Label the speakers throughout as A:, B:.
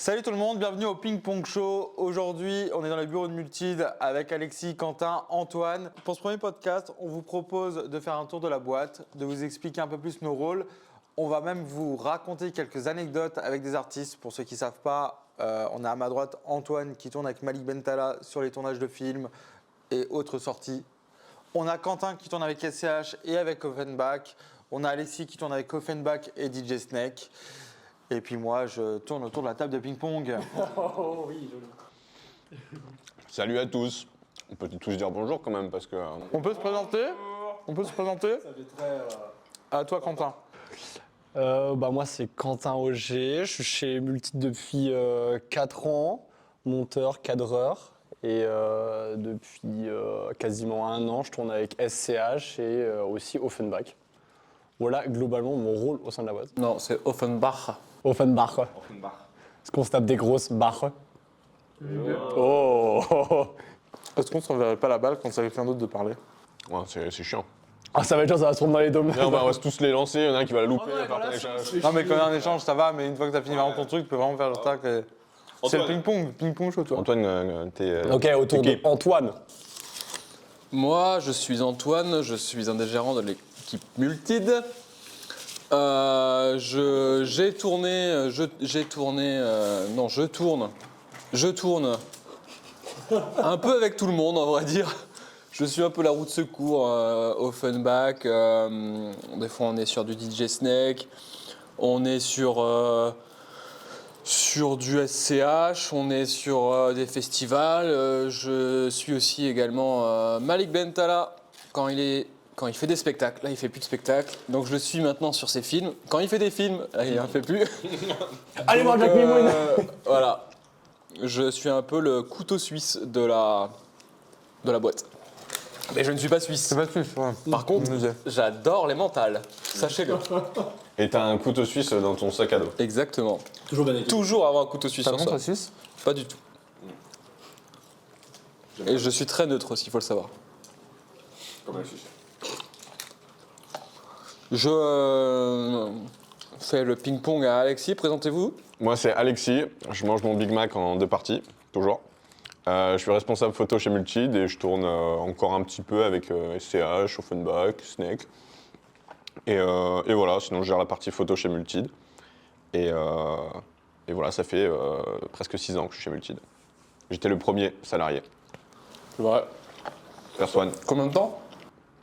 A: Salut tout le monde, bienvenue au Ping Pong Show. Aujourd'hui, on est dans les bureaux de Multid avec Alexis, Quentin, Antoine. Pour ce premier podcast, on vous propose de faire un tour de la boîte, de vous expliquer un peu plus nos rôles. On va même vous raconter quelques anecdotes avec des artistes. Pour ceux qui ne savent pas, on a à ma droite Antoine qui tourne avec Malik Bentala sur les tournages de films et autres sorties. On a Quentin qui tourne avec SCH et avec Offenbach. On a Alexis qui tourne avec Offenbach et DJ Snake. Et puis moi, je tourne autour de la table de ping-pong.
B: Oh oui, joli.
C: Salut à tous. On peut tous dire bonjour quand même parce que...
A: On peut se présenter? On peut se présenter?
B: Ça fait très...
A: À toi, Quentin.
B: Moi, c'est Quentin Auger. Je suis chez Multid depuis 4 ans, monteur, cadreur. Et depuis quasiment 1 an, je tourne avec SCH et aussi Offenbach. Voilà globalement mon rôle au sein de la boîte.
D: Non, c'est Offenbach.
B: Offenbach. Est-ce qu'on se tape des grosses barres? Oh.
A: Est-ce qu'on ne se renverrait pas la balle quand c'est quelqu'un d'autre de parler?
C: Ouais, c'est chiant.
B: Ah, ça va être chiant, ça va se prendre dans les dômes.
C: Là, on va tous les lancer, il y en a un qui va la louper, il va faire un échange.
A: Non, mais quand il y a un échange, ça va, mais une fois que tu as fini vraiment ton truc, tu peux vraiment faire le tac. C'est le ping-pong, ping-pong show, toi.
C: Antoine, t'es...
B: Ok, autour de
C: équipe.
B: Antoine.
D: Moi, je suis Antoine, je suis un des gérants de l'équipe Multid. Je tourne un peu avec tout le monde, en vrai dire. Je suis un peu la roue de secours, Offenbach. Des fois, on est sur du DJ Snake, on est sur du SCH, on est sur des festivals. Je suis aussi également Malik Bentala quand il fait des spectacles. Là, il fait plus de spectacles, donc je le suis maintenant sur ses films. Quand il fait des films, là, il n'en fait plus.
B: Allez voir Jack Mimoun.
D: Voilà. Je suis un peu le couteau suisse de la boîte. Mais je ne suis pas suisse.
A: C'est pas plus, ouais.
D: Par contre, j'adore les mentales. Sachez-le.
C: Et t'as un couteau suisse dans ton sac à dos.
D: Exactement.
B: Toujours bien équipé.
D: Toujours avoir un couteau suisse
A: T'as
D: sur
A: vraiment
D: soi.
A: ta Suisse?
D: Pas du tout. Et je suis très neutre aussi, il faut le savoir.
C: Comme un suisse.
D: Je fais le ping-pong à Alexis, présentez-vous.
C: Moi, c'est Alexis. Je mange mon Big Mac en 2 parties, toujours. Je suis responsable photo chez Multid et je tourne encore un petit peu avec SCH, Offenbach, Snake. Et voilà, sinon je gère la partie photo chez Multid. Et voilà, ça fait presque 6 ans que je suis chez Multid. J'étais le premier salarié.
D: C'est vrai.
C: Personne.
D: Combien de temps?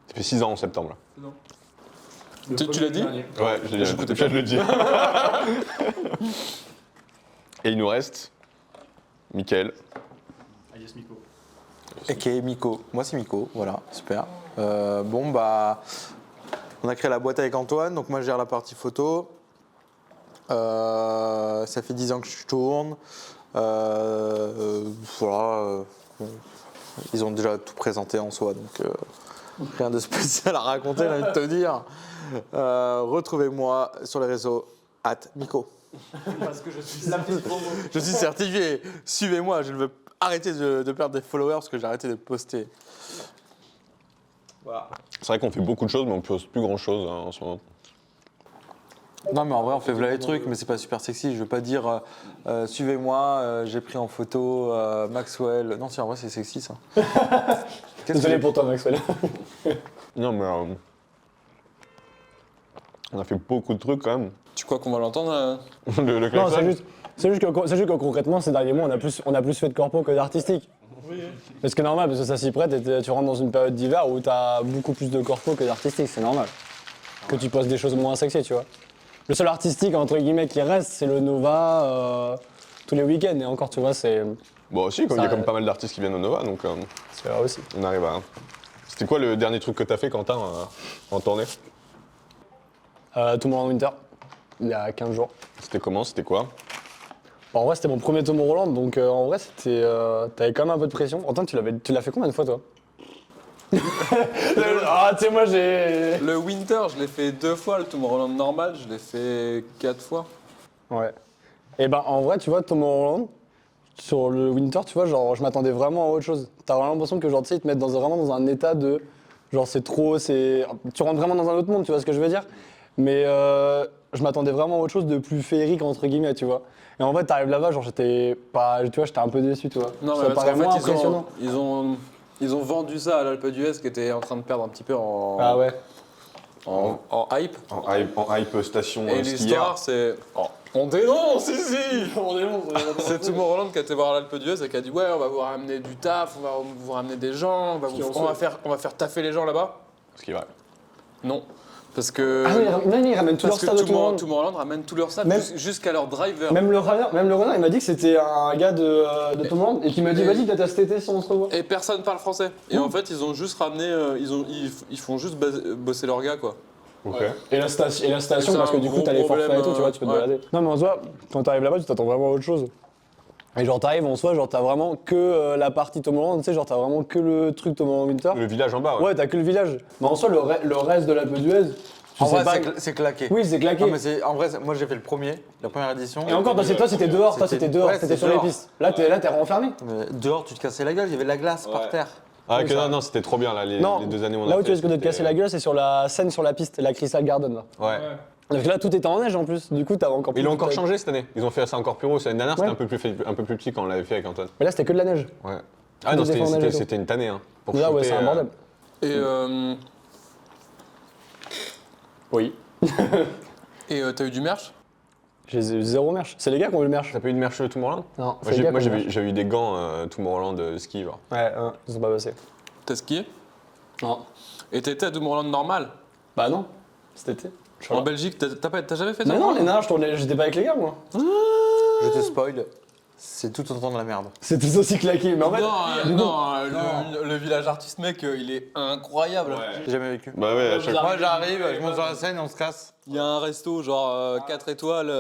C: Ça fait 6 ans en septembre. Là.
D: Tu l'as dit?
C: Ouais, je l'ai dit. Je le dis. Et il nous reste Mickaël.
B: Alias Miko.
A: Ok, Miko. Moi, c'est Miko, voilà, super. On a créé la boîte avec Antoine, donc moi, je gère la partie photo. Ça fait 10 ans que je tourne. Ils ont déjà tout présenté en soi, donc rien de spécial à raconter, j'ai envie de te dire. Retrouvez-moi sur les réseaux @Miko.
B: Parce que je suis la petite promo.
A: Je suis certifié. Suivez-moi, je ne veux arrêter de perdre des followers parce que j'ai arrêté de poster.
B: Voilà.
C: C'est vrai qu'on fait beaucoup de choses, mais on pose plus grand chose en ce moment.
A: Non, mais en vrai, on fait voilà les trucs, mais c'est pas super sexy. Je veux pas dire suivez-moi, j'ai pris en photo Maxwell. Non, si, en vrai, c'est sexy ça.
B: Désolé pour toi, Maxwell.
C: Non, mais on a fait beaucoup de trucs quand même.
D: Tu crois qu'on va l'entendre
C: Le
B: Non,
C: klaxon.
B: c'est juste que concrètement, ces derniers mois, on a plus fait de corpo que d'artistique. Oui. Mais c'est normal, parce que ça s'y prête et tu rentres dans une période d'hiver où tu as beaucoup plus de corpo que d'artistique, c'est normal. Que tu postes des choses moins sexy, tu vois. Le seul artistique, entre guillemets, qui reste, c'est le Nova tous les week-ends. Et encore, tu vois, c'est...
C: Bon, aussi, comme il y a
B: Ça-
C: comme pas mal d'artistes qui viennent au Nova, donc
B: C'est vrai aussi.
C: on arrive à... C'était quoi le dernier truc que t'as fait, Quentin, en tournée?
B: Tomorrowland Winter, il y a 15 jours.
C: C'était comment? C'était quoi?
B: En vrai, c'était mon premier Tomorrowland, donc en vrai, c'était... t'avais quand même un peu de pression. Antoine, tu l'as fait combien de fois, toi? Ah, tu sais, moi, j'ai...
D: Le Winter, je l'ai fait 2 fois. Le Tomorrowland normal, je l'ai fait 4 fois.
B: Ouais. Et ben, en vrai, tu vois, Tomorrowland, sur le Winter, tu vois, genre, je m'attendais vraiment à autre chose. T'as vraiment l'impression que, genre, tu sais, ils te mettent vraiment dans un état de... Genre, c'est trop, c'est... Tu rentres vraiment dans un autre monde, tu vois ce que je veux dire? Mais je m'attendais vraiment à autre chose de plus féerique, entre guillemets, tu vois. Et en fait, t'arrives là-bas, genre, j'étais un peu déçu, tu vois.
D: Non,
B: Ça
D: mais parce
B: paraît
D: qu'en
B: moins
D: fait,
B: impressionnant.
D: ils ont vendu ça à l'Alpe d'Huez qui était en train de perdre un petit peu
B: Ah ouais.
D: en hype.
C: En hype station
D: Et
C: skieur.
D: l'histoire, c'est. Oh, on dénonce ici. On dénonce. C'est Tomorrowland qui a été voir l'Alpe d'Huez et qui a dit ouais, on va vous ramener du taf, on va vous ramener des gens, on va faire taffer les gens là-bas.
C: Ce qui est vrai.
D: Non. Parce que.
B: Ah non, ils ramènent tout leur
D: parce que
B: stade de Tomorrowland.
D: Tomorrowland ramène tout leur stade
B: Même-
D: jusqu'à leur driver.
B: Même le renard, il m'a dit que c'était un gars de Tomorrowland et qui m'a dit vas-y, peut-être à cet été si on se revoit.
D: Et personne parle français. Et en fait, ils ont juste ramené. Ils font juste bosser leurs gars, quoi.
C: Ok.
B: Et la station,
D: C'est
B: parce que
D: un
B: du coup,
D: gros
B: t'as les forfaits et
D: problème,
B: tout, tu vois, tu peux te
D: ouais.
B: balader. Non, mais en soi, quand t'arrives là-bas, tu t'attends vraiment à autre chose. Et genre, t'arrives en soi, genre, t'as vraiment que la partie Tomorrowland, tu sais, genre, t'as vraiment que le truc Tomorrowland Winter.
C: Le village en bas, ouais.
B: Ouais, t'as que le village. Mais en soi, le reste de l'Alpe d'Huez, je
A: En
B: sais
A: vrai,
B: pas.
A: c'est claqué.
B: Oui, c'est claqué.
A: Non, mais en vrai, moi j'ai fait la première édition.
B: Et encore, toi, c'était dehors,
A: C'était
B: t'étais sur les
A: dehors.
B: pistes. Là, t'es renfermé.
A: Mais dehors, tu te cassais la gueule, il y avait de la glace par terre.
C: Ah,
B: Oui,
C: que
B: ça.
C: non, c'était trop bien là, les 2 années où on a
B: Là où
C: fait,
B: tu risques de te
C: c'était-
B: casser la gueule, c'est sur la scène sur la piste, la Crystal Garden, là.
C: Ouais.
B: Parce que là, tout était en neige en plus. Du coup, t'avais encore
C: Ils l'ont
B: plus-
C: encore changé cette année. Ils ont fait ça encore plus haut. L'année dernière, c'était
B: Ouais.
C: un peu plus petit quand on l'avait fait avec Antoine.
B: Mais là, c'était que de la neige.
C: Ouais. Ah non,
B: Tout était en neige et tout.
C: c'était une tannée. Hein, pour
B: Là, ouais,
C: shooter,
B: c'est un bordel.
D: Et
B: Oui.
D: t'as eu du merch?
B: J'ai zéro merch. C'est les gars qui ont eu le merch.
C: T'as pas eu de merch Tomorrowland?
B: Non,
C: Moi,
B: c'est les gars qui ont eu le merch.
C: j'ai eu des gants Tomorrowland de ski, genre.
B: Ouais, ils sont pas passés.
D: T'as skié?
B: Non.
D: Et t'étais à Tomorrowland normal?
B: Bah non, cet été. Je suis
D: En
B: là.
D: Belgique, t'as jamais fait
B: Mais non,
D: Tomorrowland?
B: les nains, j'étais pas avec les gars, moi.
A: Je te spoil, c'est tout autant de la merde.
B: C'est tout aussi claqué. Mais en fait,
D: Le village artiste, mec, il est incroyable.
A: J'ai jamais vécu.
C: Bah ouais, à chaque fois.
A: Moi j'arrive, je monte sur la scène et on se casse.
D: Il y a un resto, genre 4 étoiles.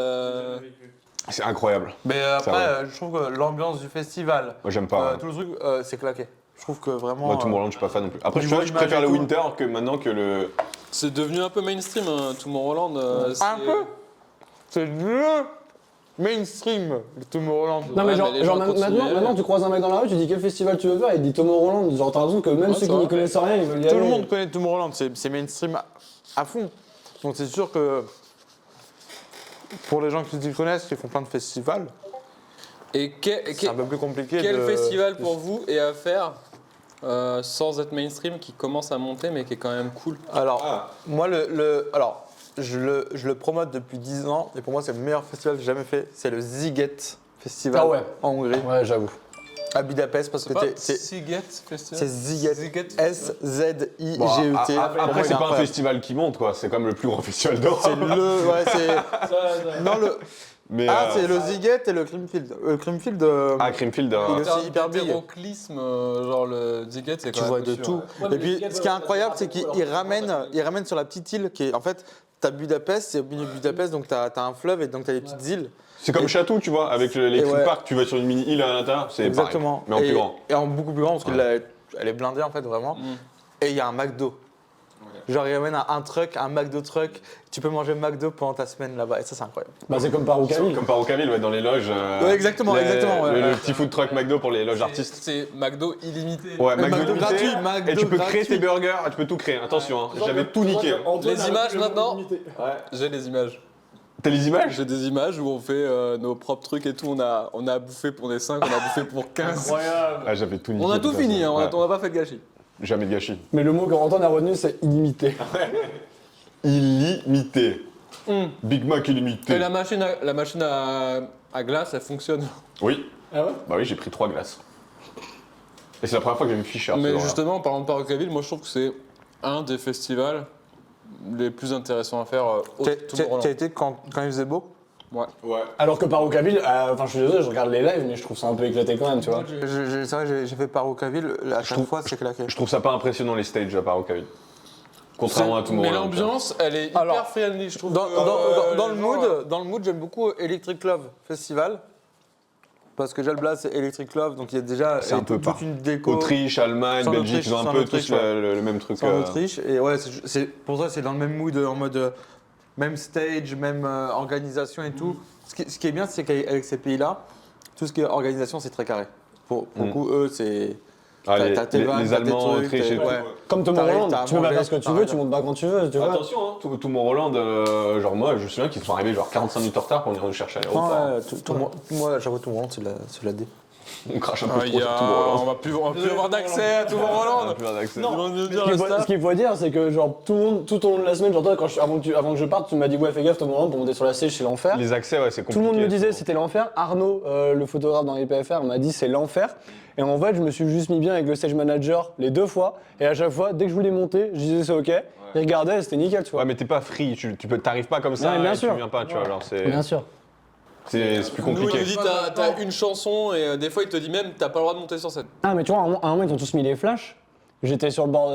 C: C'est incroyable.
A: Mais
C: Ça
A: après,
C: va.
A: je trouve que l'ambiance du festival,
C: Moi, j'aime pas.
A: tout le truc, c'est claqué. Je trouve que vraiment.
C: Moi, Tomorrowland, je suis pas fan non plus. Après,
A: au
C: je
A: niveau
C: préfère le
A: image et tout.
C: Winter que maintenant que le.
D: C'est devenu un peu mainstream, hein, Tomorrowland.
A: Un peu. C'est le mainstream, le Tomorrowland.
B: non, mais
D: Ouais,
B: genre,
D: mais les gens
B: maintenant,
D: continuent.
B: maintenant, tu croises un mec dans la rue, tu dis quel festival tu veux faire, il dit Tomorrowland. Genre, t'as l'impression que même
D: Ouais,
B: ceux
D: c'est
B: qui n'y
D: vrai.
B: connaissent rien, ils veulent y
A: Tout
B: aller.
A: le monde connaît Tomorrowland, c'est mainstream à fond. Donc c'est sûr que pour les gens qui s'y connaissent, qui font plein de festivals,
D: Et
A: c'est un peu plus compliqué.
D: quel
A: de-
D: festival pour vous est à faire sans être mainstream qui commence à monter mais qui est quand même cool?
A: Alors, moi, alors, je le promote depuis 10 ans et pour moi, c'est le meilleur festival que j'ai jamais fait. C'est le Ziget Festival
B: Ah ouais.
A: en Hongrie,
B: Ouais, j'avoue.
A: à Budapest, parce que c'est
D: Siget Festival.
A: Ziget.
D: Ziget.
A: S-Z-I-G-E-T.
C: Bon,
A: Pour moi,
C: après,
A: il est
C: c'est pas un
A: incroyable.
C: festival qui monte, quoi. C'est quand même le plus grand festival d'Europe.
A: C'est le. Ouais, c'est. Non, le.
C: Mais,
A: Ah, c'est le Ziget et le Creamfield. Le Creamfield.
C: Ah, Creamfield.
A: Il est aussi hyper big.
D: L'hétéroclisme, genre le Ziget, c'est
A: Tu
D: quand
A: vois
D: même
A: de
D: sûr,
A: tout.
D: ouais.
A: Et puis, ce qui est incroyable, c'est qu'il ramène sur la petite île qui est. En fait, t'as Budapest, c'est au milieu de Budapest, donc t'as un fleuve et donc t'as des petites îles.
C: C'est comme Château, tu vois, avec l'électric
A: ouais.
C: park, tu vas sur une mini-île à l'intérieur, c'est
A: Exactement.
C: pareil, mais en plus grand.
A: Et en beaucoup plus grand, parce qu'elle est blindée, en fait, vraiment.
D: Mm.
A: Et il y a un McDo. Genre, ils ramènent un truck, un McDo truck. Tu peux manger McDo pendant ta semaine là-bas. Et ça, c'est incroyable.
B: Bah, c'est comme par Roucaville.
C: Comme par Ocaville, ouais, dans les loges.
A: Ouais, exactement,
C: ouais,
A: ouais.
C: le petit food truck McDo pour les loges artistes.
D: C'est McDo illimité.
C: Ouais,
A: McDo
C: limité,
A: gratuit, McDo
C: et tu peux créer
A: gratuit.
C: tes burgers, tu peux tout créer. Attention, hein, j'avais tout niqué. hein.
D: Les images maintenant. J'ai les images.
C: T'as les images?
D: J'ai des images où on fait nos propres trucs et tout. On a bouffé pour des 5, on a bouffé pour 15.
C: Ah, j'avais tout niqué.
D: On a tout
C: putain,
D: fini, hein,
C: ouais.
D: on a pas fait de gâchis.
C: Jamais de gâchis.
B: Mais le mot qu'Antoine a retenu, c'est illimité.
C: Illimité. Big Mac
D: Et
C: illimité.
D: la machine à glace, elle fonctionne.
C: Oui.
B: Ah ouais?
C: Bah oui, j'ai pris 3 glaces. Et c'est la première fois que j'ai vu Fischer. ce
D: Mais
C: jour-là.
D: justement, en parlant de Parocaville, moi je trouve que c'est un des festivals les plus intéressants à faire au Tomorrowland.
A: Tu as été quand il faisait beau?
D: Ouais.
C: Ouais.
B: Alors que par Roucaville, enfin, je suis désolé, je regarde les lives, mais je trouve ça un peu éclaté quand même, tu vois.
A: C'est vrai, j'ai fait Parocaville. À chaque fois, c'est claqué.
C: Je trouve ça pas impressionnant les stages à part Ocaville. Contrairement à tout le monde.
D: Mais l'ambiance, elle est hyper
A: Alors,
D: friendly, je trouve.
A: Dans,
D: que,
A: dans
D: les
A: le
D: gens,
A: mood, j'aime beaucoup Electric Love Festival. Parce que Jalblas, c'est Electric Love, donc il y a déjà
C: C'est un peu
A: toute
C: par
A: une déco.
C: Autriche, Allemagne,
A: C'est en
C: Belgique,
A: Autriche,
C: ils ont
A: c'est
C: un
A: en
C: peu
A: Autriche,
C: tous le même truc.
A: C'est en Autriche. Et ouais, pour ça, c'est dans le même mood, en mode même stage, même organisation et tout. Ce qui est bien, c'est qu'avec ces pays-là, tout ce qui est organisation, c'est très carré. Pour le coup, eux, c'est
C: Ah,
A: T'as tes vannes,
C: les
A: t'as tes
C: Allemands,
A: trucs,
C: Autriche et tout.
A: ouais.
B: Comme Thomas
A: T'arrives,
B: Roland,
A: t'as à
B: tu peux pas
A: manger,
B: faire ce que tu veux,
A: t'arrêtes.
B: tu montes pas quand tu veux, tu vois.
C: Attention, hein, tout mon Roland, genre moi, je me souviens qu'ils sont arrivés genre 45 minutes en retard pour venir nous chercher à l'aéroport.
A: Ouais, moi, à chaque fois, tout le monde, c'est la D.
C: On crache un peu
D: Ah,
C: trop sur tout mon
D: on
C: Roland.
D: va plus avoir d'accès à tout mon
C: On
D: Roland.
C: a plus d'accès.
D: Ils vont nous dire
B: Ce
D: le
B: qu'il faut-
D: staff.
B: ce qu'il faut dire, c'est que genre tout le monde, tout au long de la semaine, genre toi, avant que je parte, tu m'as dit ouais, fais gaffe, Thomas Roland, pour monter sur la stage, c'est l'enfer.
C: Les accès, ouais, c'est
B: Tout
C: compliqué.
B: le monde me disait c'était l'enfer. Arnaud, le photographe dans les PFR, m'a dit c'est l'enfer. Et en fait, je me suis juste mis bien avec le stage manager les 2 fois. Et à chaque fois, dès que je voulais monter, je disais c'est ok. Il regardait, c'était nickel, tu vois.
C: Ouais, mais t'es pas free, t'arrives pas comme ça,
B: Ouais, bien
C: et
B: sûr.
C: tu viens pas, tu vois, alors
B: Bien sûr.
C: c'est plus
D: Nous, il
C: compliqué.
D: nous dit t'as une chanson et des fois il te dit même t'as pas le droit de monter sur scène.
B: Ah, mais tu vois, à un moment, ils ont tous mis les flashs. J'étais sur le bord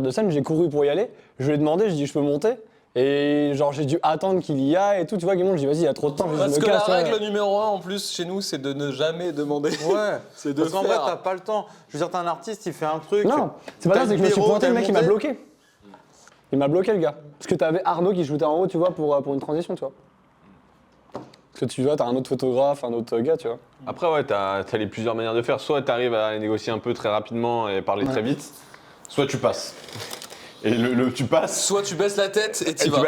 B: de scène, j'ai couru pour y aller. Je lui ai demandé, j'ai dit je peux monter. Et genre, j'ai dû attendre qu'il y aille et tout. Tu vois, Guimond, je dis vas-y, il y a trop de temps, je
D: Parce
B: me
D: que la
B: casse. Ouais.
D: règle numéro 1 en plus chez nous c'est de ne jamais demander.
A: Ouais,
D: C'est de
A: parce qu'en fait,
D: faire.
A: t'as pas le temps. Je veux dire, t'as un artiste, il fait un truc.
B: Non, c'est pas
A: T'as
B: ça, c'est que je me suis
A: le
B: pointé, le mec, il m'a
A: monté.
B: bloqué. Il m'a bloqué, le gars. Parce que t'avais Arnaud qui shootait en haut, tu vois, pour une transition, tu vois. Parce que tu vois, t'as un autre photographe, un autre gars, tu vois.
C: Après, ouais, t'as les plusieurs manières de faire. Soit t'arrives à les négocier un peu très rapidement et parler très vite, soit tu passes. Et tu passes.
D: Soit tu baisses la tête et
C: Et
D: t'y vas.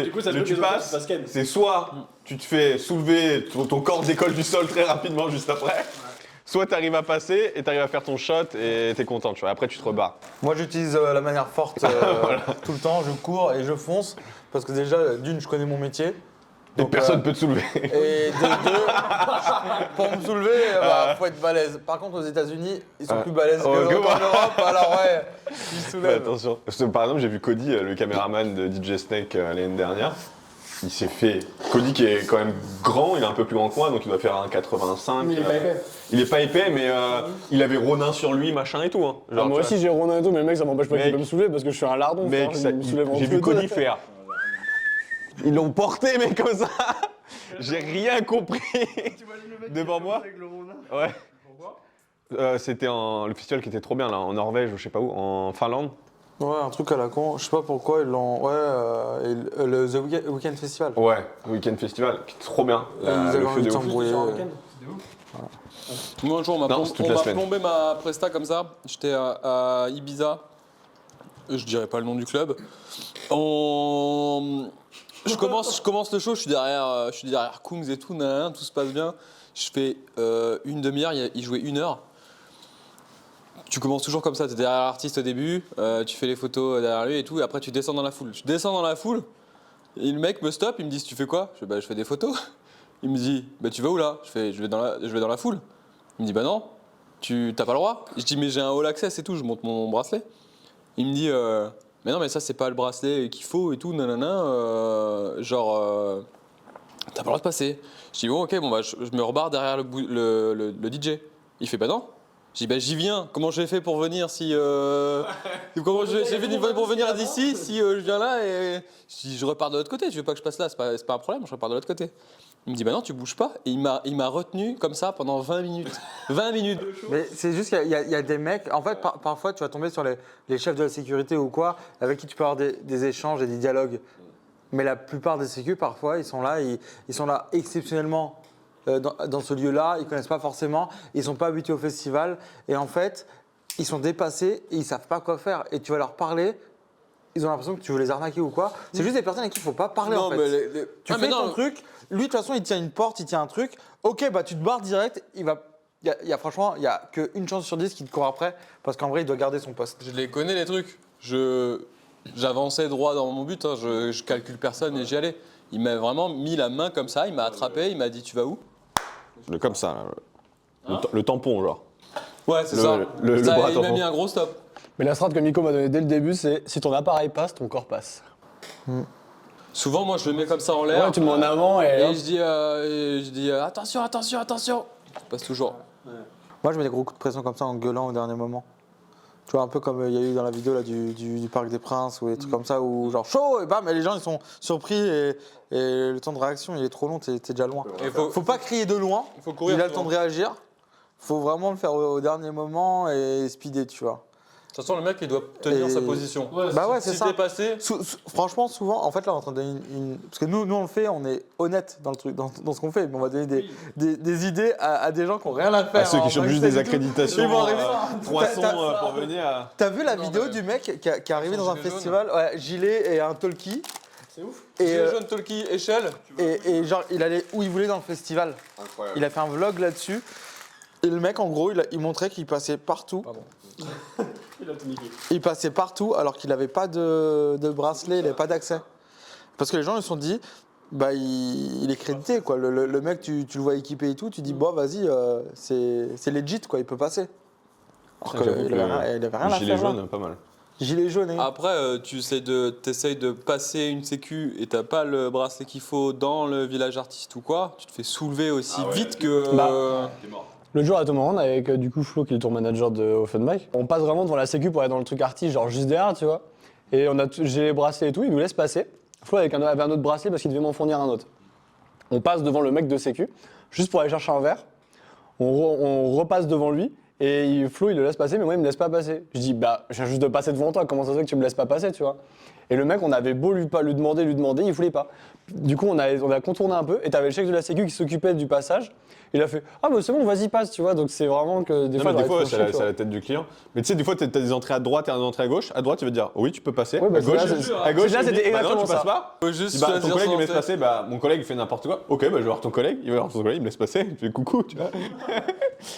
B: du coup, ça
C: le
B: veut
C: tu
B: que
C: passes,
B: tu fasses ken.
C: c'est soit tu te fais soulever, ton corps décolle du sol très rapidement juste après, soit t'arrives à passer et t'arrives à faire ton shot et t'es content, tu vois. Après, tu te rebarres.
A: Moi, j'utilise la manière forte tout le temps. Je cours et je fonce. Parce que déjà, d'une, je connais mon métier.
C: Et
A: Donc,
C: personne peut te soulever.
A: Et de deux, pour me soulever, faut être balèze. Par contre, aux États-Unis, ils sont plus balèzes
C: oh,
A: qu'en
C: que moi.
A: Europe. Alors, ouais, ils
C: Fais
A: soulèvent.
C: attention. Parce que, par exemple, j'ai vu Cody, le caméraman de DJ Snake l'année dernière. Il s'est fait. Cody qui est quand même grand, il est un peu plus grand que moi, donc il doit faire un 85.
B: Mais il est pas épais.
C: Il est pas épais, mais il avait Ronin sur lui, machin et tout. Hein. Genre,
B: Moi
C: tu
B: aussi, j'ai Ronin et tout, mais le mec, ça m'empêche pas qu'il
C: Mec.
B: peut me soulever parce que je suis un lardon.
C: vois, mec,
B: frère,
C: ça-
B: il me soulève en
C: j'ai vu
B: dessous.
C: Cody faire. Ils l'ont porté, mais comme ça. J'ai rien compris. Devant moi. Ouais. C'était le festival qui était trop bien là, en Norvège ou je sais pas où, en Finlande.
A: Ouais, un truc à la con. Je sais pas pourquoi ils l'ont. Ouais, le The Weekend Festival.
C: Ouais, le Weekend Festival, qui est trop bien.
A: Ils avaient
C: Le
A: envie
C: feu
A: de
C: de ouf.
A: s'embrouiller.
D: Moi un jour
C: Non, c'est toute la
D: on m'a
C: semaine.
D: plombé ma presta comme ça. J'étais à Ibiza. Je dirais pas le nom du club. Je commence le show, je suis derrière Kungs et tout, nanana, tout se passe bien. Je fais une demi-heure, il jouait 1 heure. Tu commences toujours comme ça, tu es derrière l'artiste au début, tu fais les photos derrière lui et tout, et après tu descends dans la foule. Je descends dans la foule, et le mec me stoppe, il me dit tu fais quoi? Je fais bah je fais des photos. Il me dit bah tu vas où là? Je fais je vais dans la foule. Il me dit bah non, tu t'as pas le droit. Je dis mais j'ai un all access et tout, je monte mon bracelet. Il me dit mais non mais ça c'est pas le bracelet qu'il faut et tout, nanana, t'as pas le droit de passer. Je dis bon ok bon bah je me rebarre derrière le DJ. Il fait bah non. Je dis bah j'y viens, comment j'ai fait pour venir si comment j'ai fait pour venir d'ici si je viens là et je dis je repars de l'autre côté, tu veux pas que je passe là, c'est pas un problème, je repars de l'autre côté. Il me dit bah non tu bouges pas et il m'a retenu comme ça pendant 20 minutes. 20 minutes.
A: Mais c'est juste qu'il y a des mecs, en fait, parfois tu vas tomber sur les chefs de la sécurité ou quoi, avec qui tu peux avoir des échanges et des dialogues. Mais la plupart des sécus, parfois, ils sont là exceptionnellement dans ce lieu-là, ils connaissent pas forcément, ils sont pas habitués au festival, et en fait, ils sont dépassés et ils savent pas quoi faire. Et tu vas leur parler, ils ont l'impression que tu veux les arnaquer ou quoi. C'est juste des personnes avec qui il faut pas parler en fait.
D: Mais
A: Tu fais ton truc, lui de toute façon il tient une porte, il tient un truc, ok bah tu te barres direct, franchement, il y a qu'une chance sur 10 qu'il te court après, parce qu'en vrai il doit garder son poste.
D: Je les connais les trucs. J'avançais droit dans mon but, hein. Je calcule personne et j'y allais. Il m'a vraiment mis la main comme ça, il m'a attrapé, il m'a dit tu vas où?
C: Comme ça, là. Le tampon, genre.
D: Ouais c'est
C: Le-
D: ça.
C: le
D: Ça,
C: bras
D: il m'a
C: tampon.
D: mis un gros stop.
B: Mais la strat que Miko m'a donnée dès le début, c'est si ton appareil passe, ton corps passe.
D: Souvent moi je le mets comme ça en l'air.
B: Ouais, tu le mets en avant et.
D: Et je dis attention, attention, attention. Ça passe toujours.
A: Moi je mets des gros coups de pression comme ça en gueulant au dernier moment. Tu vois, un peu comme il y a eu dans la vidéo là, du Parc des Princes ou des trucs comme ça, où genre chaud et bam, et les gens ils sont surpris et le temps de réaction il est trop long, t'es déjà loin.
D: Et
A: Faut pas crier de loin,
D: faut courir.
A: il a le temps de réagir, faut vraiment le faire au dernier moment et speeder, tu vois.
D: De toute façon, le mec, il doit tenir
A: Et-
D: sa position.
A: Bah ouais, c'est
D: Si
A: ça.
D: t'es passé,
A: Franchement, souvent, en fait, là, on est en train de donner parce que nous, on le fait, on est honnête dans le truc, dans ce qu'on fait. Mais on va donner des idées à des gens qui n'ont rien à faire.
C: À ceux qui
A: en
C: chopent juste
A: backstage
C: des
A: et tout.
C: accréditations,
A: Ils vont arriver.
C: poissons
A: T'as-
C: pour venir à...
A: T'as vu la
D: Non,
A: vidéo
D: mais-
A: du mec qui est arrivé
D: Son
A: dans un
D: gilet
A: festival, ouais, gilet et un talkie.
D: c'est ouf.
A: Et,
D: Et
A: euh,
D: jeune talkie, échelle.
A: et genre, il allait où il voulait dans le festival.
C: Incroyable.
A: Il a fait un vlog là-dessus. Et le mec, en gros, il montrait qu'il passait partout.
D: Pardon.
A: Il passait partout alors qu'il n'avait pas de bracelet, il n'avait pas d'accès. Parce que les gens ils se sont dit, bah il est crédité quoi. Le mec, tu le vois équipé et tout, tu dis, bon vas-y, c'est legit quoi, il peut passer. Alors qu'il
C: J'avoue que
A: avait rien à
C: gilet
A: faire. là.
C: jaune, pas mal.
A: Gilet jaune, hein.
D: Après, tu essayes de passer une sécu et t'as pas le bracelet qu'il faut dans le village artiste ou quoi, tu te fais soulever aussi vite que.
B: Bah. Le jour à Tomorrowland avec du coup Flo qui est le tour manager de Offenbach, on passe vraiment devant la sécu pour aller dans le truc artiste, genre juste derrière, tu vois. Et j'ai les bracelets et tout, il nous laisse passer. Flo avait un autre bracelet parce qu'il devait m'en fournir un autre. On passe devant le mec de sécu, juste pour aller chercher un verre. On repasse devant lui et Flo il le laisse passer, mais moi il me laisse pas passer. Je dis bah je viens juste de passer devant toi, comment ça se fait que tu me laisses pas passer, tu vois. Et le mec on avait beau lui demander, il voulait pas. Du coup on a contourné un peu et t'avais le chef de la sécu qui s'occupait du passage. Il a fait ah bah c'est bon vas-y passe, tu vois. Donc c'est vraiment que des
C: Non,
B: fois
C: mais des
B: j'aurais
C: fois,
B: trop
C: c'est
B: chier,
C: la,
B: tu
C: c'est
B: vois.
C: la tête du client. Mais tu sais, des fois, t'as des entrées à droite et des entrées à gauche. À droite, tu vas dire oui, tu peux passer.
B: Ouais, bah,
C: à gauche,
B: c'est là,
C: à gauche,
B: là,
C: il dit,
B: c'était
C: bah non,
B: exactement
C: tu passes
B: ça.
C: pas.
D: Faut juste
C: Il dit, bah, ton
D: choisir
C: collègue
D: son
C: il me laisse
D: tête.
C: passer, bah mon collègue il fait n'importe quoi. Ok, bah je vais voir ton collègue, il va voir ton collègue, il me laisse passer, tu fais coucou, tu vois.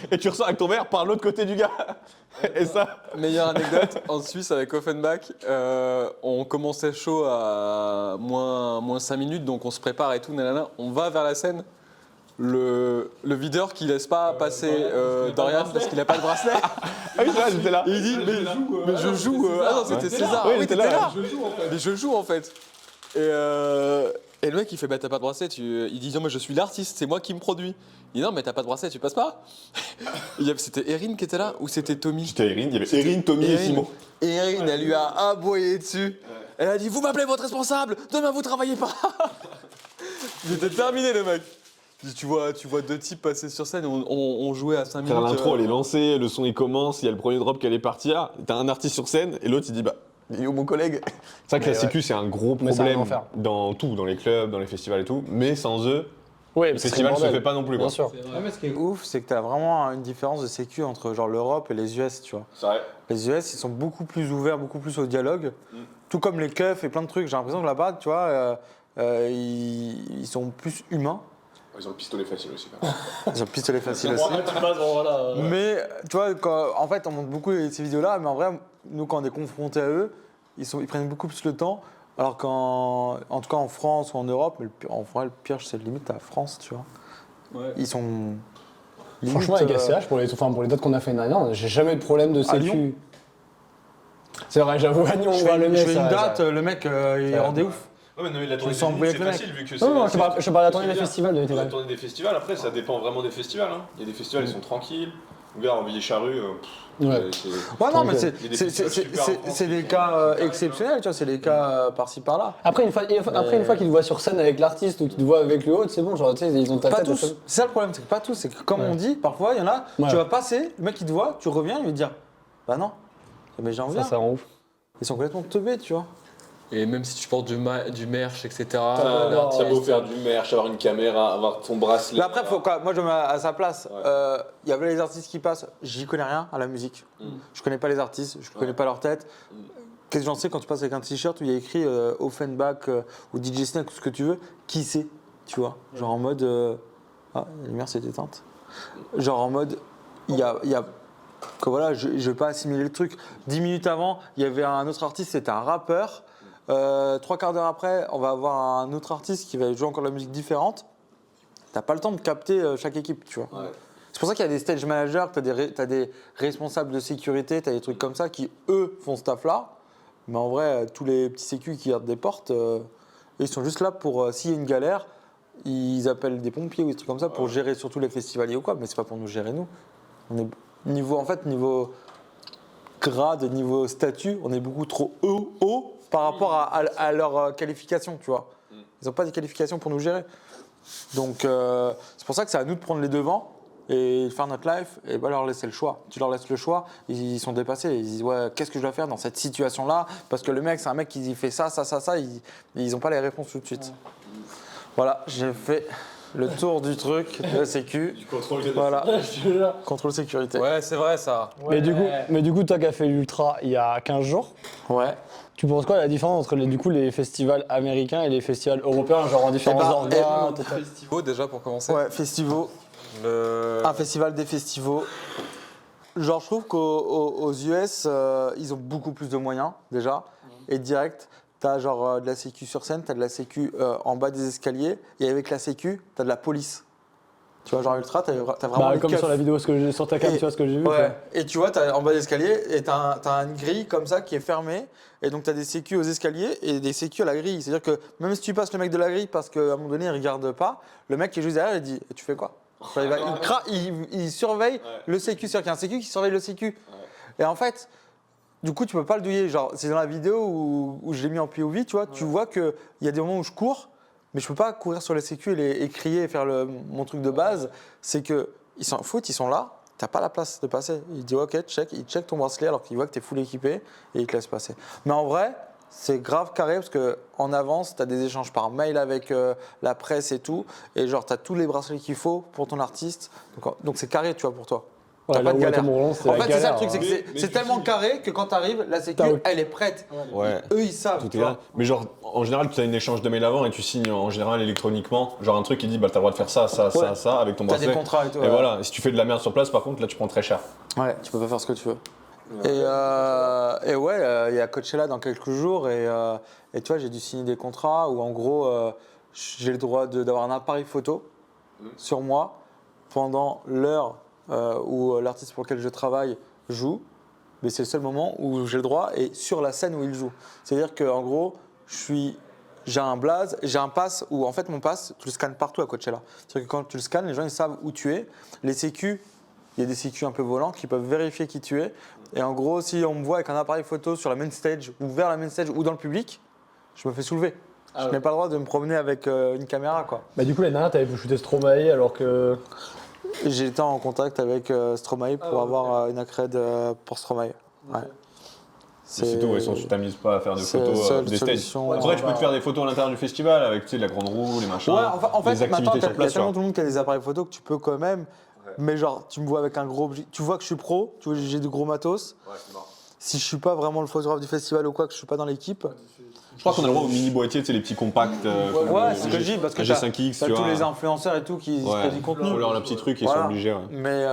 C: Et tu ressors avec ton verre par l'autre côté du gars. Et ça.
D: Meilleure anecdote, en Suisse avec Offenbach, on commençait chaud à moins 5 minutes, donc on se prépare et tout, nanana. On va vers la scène. Le videur qui laisse pas passer Dorian parce qu'il a pas de bracelet.
C: Ah oui, c'est là, j'étais là.
D: Et il dit mais je joue. Ah non, c'était César.
C: Oui,
D: Ah oui,
C: t'étais
D: t'étais
C: là.
D: là. Mais je joue en fait. Et le mec il fait bah t'as pas de bracelet. Il dit non mais je suis l'artiste, c'est moi qui me produis. Il dit non mais t'as pas de bracelet, tu passes pas. C'était Erin qui était là ou c'était Tommy?
C: J'étais Erin, il y avait Erin, Tommy et
D: Erin.
C: Simon.
D: Erin, elle lui a aboyé dessus. Elle a dit vous m'appelez votre responsable, demain vous travaillez pas. Il était terminé le mec. Tu vois deux types passer sur scène, on jouait à 5 minutes.
C: Faire l'intro, elle est lancée, le son il commence, il y a le premier drop qui allait partir. T'as un artiste sur scène et l'autre il dit bah. Il est où mon collègue? C'est vrai que la sécu c'est un gros
B: Mais c'est un
C: problème
B: enfer.
C: dans tout, dans les clubs, dans les festivals et tout. Mais sans eux,
B: Oui,
C: le festival se fait pas non plus.
B: Bien
C: Quoi.
B: sûr.
A: Ouais, mais ce qui est ouf, c'est que tu as vraiment une différence de sécu entre genre l'Europe et les US, tu vois.
C: C'est vrai.
A: Les US, ils sont beaucoup plus ouverts, beaucoup plus au dialogue. Tout comme les keufs et plein de trucs. J'ai l'impression que là-bas, tu vois, ils sont plus humains.
C: Ils ont le pistolet facile aussi.
A: Ils ont le pistolet facile aussi. Mais tu vois, en fait, on montre beaucoup ces vidéos-là, mais en vrai, nous, quand on est confrontés à eux, ils prennent beaucoup plus le temps. Alors qu'en tout cas en France ou en Europe, mais en vrai, le pire, c'est limite la France, tu vois.
D: Ouais.
A: Ils sont.
B: Franchement,
A: limite,
B: avec SCH, pour les dates qu'on a fait l'année dernière, j'ai jamais eu de problème de
A: À Lyon
B: sécu. C'est vrai, j'avoue, à Lyon,
A: Je
B: on voit
A: fais,
B: le
A: je
B: mec.
A: fais
B: ça-
A: une date,
B: ça-
A: le mec, il est rendez ouf.
E: Ouais, mais non, mais la
A: me
E: tournée
A: sens
E: des
A: embrouillé
E: c'est
A: avec le
E: facile vu que
B: Non, non, je te parle de la tournée des
E: c'est-à-dire,
B: festivals de
E: La
B: l'été.
E: tournée des festivals, après, ça dépend vraiment des festivals. Hein. Il y a des festivals, ils sont tranquilles. Regarde, en Charrues,
B: Ouais.
A: Ouais, non, mais
B: Tranquille.
E: Il y a des festivals super en France
A: c'est
E: qui
A: des
E: font
A: cas
E: carrément.
A: exceptionnels, tu vois, c'est des cas par-ci par-là.
B: Après, une fois qu'il te voit sur scène avec l'artiste ou qu'il te voit avec le haut, c'est bon, genre, tu sais, ils ont ta
A: Pas
B: tête.
A: tous.
B: c'est bon.
A: C'est ça le problème, c'est que pas tous. C'est que comme on dit, parfois, il y en a,
B: Ouais.
A: tu vas passer, le mec il te voit, tu reviens, il va te dire, bah non, mais j'en viens.
B: Ça rend ouf.
A: Ils sont complètement teubés, tu vois.
D: Et même si tu portes du merch, etc.
E: T'as beau faire du merch, avoir une caméra, avoir ton bracelet.
A: Mais après, faut quoi, moi je me mets à sa place.
E: Ouais.
A: Il y avait les artistes qui passent, j'y connais rien à la musique. Je connais pas les artistes, je connais pas leur tête. Qu'est-ce que j'en sais quand tu passes avec un t-shirt où il y a écrit Offenbach ou DJ Snake ou ce que tu veux, qui c'est, tu vois. Genre en mode. Ah, la lumière s'est éteinte. Genre en mode. Il y a que voilà, je vais pas assimiler le truc. 10 minutes avant, il y avait un autre artiste, c'était un rappeur. 3/4 d'heure après, on va avoir un autre artiste qui va jouer encore de la musique différente. T'as pas le temps de capter chaque équipe, tu vois.
E: Ouais.
A: C'est pour ça qu'il y a des stage managers, t'as des responsables de sécurité, t'as des trucs comme ça qui, eux, font ce taf-là. Mais en vrai, tous les petits sécu qui gardent des portes, ils sont juste là pour, s'il y a une galère, ils appellent des pompiers ou des trucs comme ça pour gérer surtout les festivaliers ou quoi. Mais c'est pas pour nous gérer, nous. On est niveau grade, niveau statut, on est beaucoup trop haut par rapport à leur qualification, tu vois. Ils n'ont pas des qualifications pour nous gérer. Donc c'est pour ça que c'est à nous de prendre les devants et faire notre life et pas leur laisser le choix. Tu leur laisses le choix, ils sont dépassés. Ils disent ouais, qu'est-ce que je dois faire dans cette situation-là? Parce que le mec, c'est un mec qui fait ça. Ils n'ont pas les réponses tout de suite. Voilà, j'ai fait le tour du truc de la sécu.
E: Tu contrôles le
A: Voilà, contrôle sécurité.
D: Ouais, c'est vrai ça.
B: Mais du coup, toi qui as fait l'Ultra il y a 15 jours,
A: Ouais.
B: tu penses quoi la différence entre les festivals américains et les festivals européens, genre en différence d'organes
D: Festivo déjà pour commencer.
A: Ouais, festivals.
D: Le...
A: Un festival des festivals. Genre, je trouve qu'aux US, ils ont beaucoup plus de moyens, déjà. Et direct, t'as genre de la sécu sur scène, t'as de la sécu en bas des escaliers. Et avec la sécu, t'as de la police. Tu vois, genre Ultra, t'as vraiment les
B: comme
A: keufs.
B: sur la vidéo, sur ta cam, tu vois ce que j'ai vu.
A: Ouais. Et tu vois, en bas d'escalier, et t'as une grille comme ça qui est fermée. Et donc, t'as des sécus aux escaliers et des sécus à la grille. C'est-à-dire que même si tu passes le mec de la grille parce qu'à un moment donné, il regarde pas, le mec qui est juste derrière, il dit tu fais quoi? Enfin, il surveille le sécu. C'est-à-dire qu'il y a un sécu qui surveille le sécu. Et en fait, du coup, tu peux pas le douiller. Genre, c'est dans la vidéo où je l'ai mis en POV, tu vois, tu vois qu'il y a des moments où je cours, mais je peux pas courir sur les sécu et crier et faire mon truc de base. C'est qu'ils s'en foutent, ils sont là. T'as pas la place de passer. Il dit ok, il check ton bracelet alors qu'il voit que t'es full équipé et il te laisse passer. Mais en vrai, c'est grave carré parce qu'en avance, t'as des échanges par mail avec la presse et tout. Et genre, t'as tous les bracelets qu'il faut pour ton artiste. Donc c'est carré, tu vois, pour toi. T'as pas de galère. En fait, c'est ça le truc, c'est que c'est tellement carré que quand t'arrives, la sécu, elle est prête.
C: Ouais.
A: Eux, ils savent.
C: Tout
A: tu
C: est
A: vois.
C: là. Mais genre, en général, tu as un échange de mail avant et tu signes en général électroniquement. Genre un truc qui dit, bah t'as le droit de faire ça, ça, ça, ça avec ton
A: T'as
C: bracelet.
A: des contrats et tout.
C: Et voilà, et si tu fais de la merde sur place, par contre, là tu prends très cher.
A: Ouais, tu peux pas faire ce que tu veux. Et ouais, il y a Coachella dans quelques jours et tu vois, j'ai dû signer des contrats où en gros, j'ai le droit d'avoir un appareil photo sur moi pendant l'heure où l'artiste pour lequel je travaille joue. Mais c'est le seul moment où j'ai le droit et sur la scène où il joue. C'est-à-dire qu'en gros, j'ai un blaze, j'ai un pass où en fait mon pass, tu le scannes partout à Coachella. C'est-à-dire que quand tu le scannes, les gens ils savent où tu es. Les sécu, il y a des sécu un peu volants qui peuvent vérifier qui tu es. Et en gros, si on me voit avec un appareil photo sur la main stage ou vers la main stage ou dans le public, je me fais soulever. Je n'ai pas le droit de me promener avec une caméra, quoi.
B: Bah du coup l'année dernière t'avais pu shooter Stromae alors que...
A: J'ai été en contact avec Stromae pour avoir une accred pour Stromae. Ouais.
C: C'est tout, sinon tu t'amuses pas à faire des
A: c'est la
C: photos
A: seule
C: des stages.
A: solution.
C: C'est vrai, tu peux te faire des photos à l'intérieur du festival avec tu sais, la grande roue, les machins,
A: Ouais, en fait,
C: les
A: maintenant,
C: activités
A: il y
C: sur
A: a
C: place.
A: tellement tout le monde qui a des appareils photo que tu peux quand même. Mais genre, tu me vois avec un gros objet. Tu vois que je suis pro, tu vois, j'ai du gros matos.
E: Ouais, c'est marrant.
A: Si je suis pas vraiment le photographe du festival ou quoi, que je suis pas dans l'équipe.
C: Je crois qu'on a le droit aux mini boîtiers, tu sais, les petits compacts.
A: Ouais, c'est ce que je dis parce que
C: G5X,
A: t'as
C: tu
A: tous
C: vois.
A: les influenceurs et tout qui
C: Ouais,
A: créent du contenu.
C: faut leur un petit truc, ils
A: Voilà.
C: sont obligés. Ouais.
A: Mais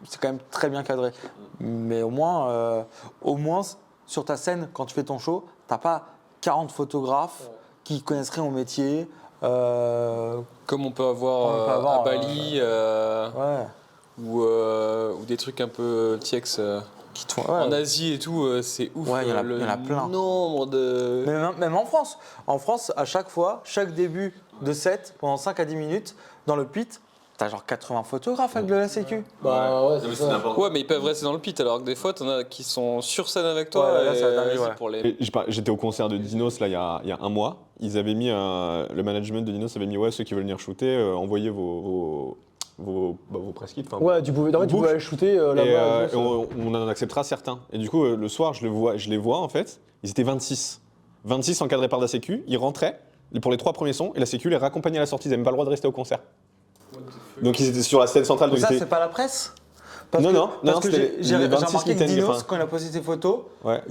A: c'est quand même très bien cadré. Mais au moins, sur ta scène, quand tu fais ton show, t'as pas 40 photographes qui connaissent rien au métier.
D: Comme on peut avoir, à Bali
A: Ouais.
D: ou des trucs un peu TX en Asie et tout, c'est ouf.
A: Ouais, il y en a
D: le
A: plein.
D: nombre de...
A: Même en France. En France, à chaque fois, chaque début de set, pendant 5 à 10 minutes, dans le pit, t'as genre 80 photographes avec de la sécu.
B: Bah ouais,
E: Non, mais c'est n'importe
D: Ouais, mais ils peuvent rester dans le pit alors que des fois, t'en as qui sont sur scène avec toi.
A: Ouais, là,
D: et
A: ça va dingue,
D: vas-y
A: ouais.
D: pour les...
C: Et j'étais au concert de Dinos là, il y a un mois. Ils avaient mis le management de Dinos avait mis ouais, ceux qui veulent venir shooter, envoyez vos press kits. enfin,
B: Ouais, tu pouvais aller shooter
C: et,
B: là-bas.
C: et on en acceptera certains. Et du coup, le soir, je les vois en fait. Ils étaient 26. 26 encadrés par la sécu. Ils rentraient pour les 3 premiers sons et la sécu les raccompagnait à la sortie. Ils n'avaient même pas le droit de rester au concert. Donc ils étaient sur la scène centrale.
A: Mais
C: donc
A: ça,
C: ils étaient-
A: c'est pas la presse
C: Non,
A: j'ai
C: c'était les 26
A: remarqué que
C: mitaines,
A: Dinos,
C: enfin.
A: quand il a posté ses photos,
C: Ouais.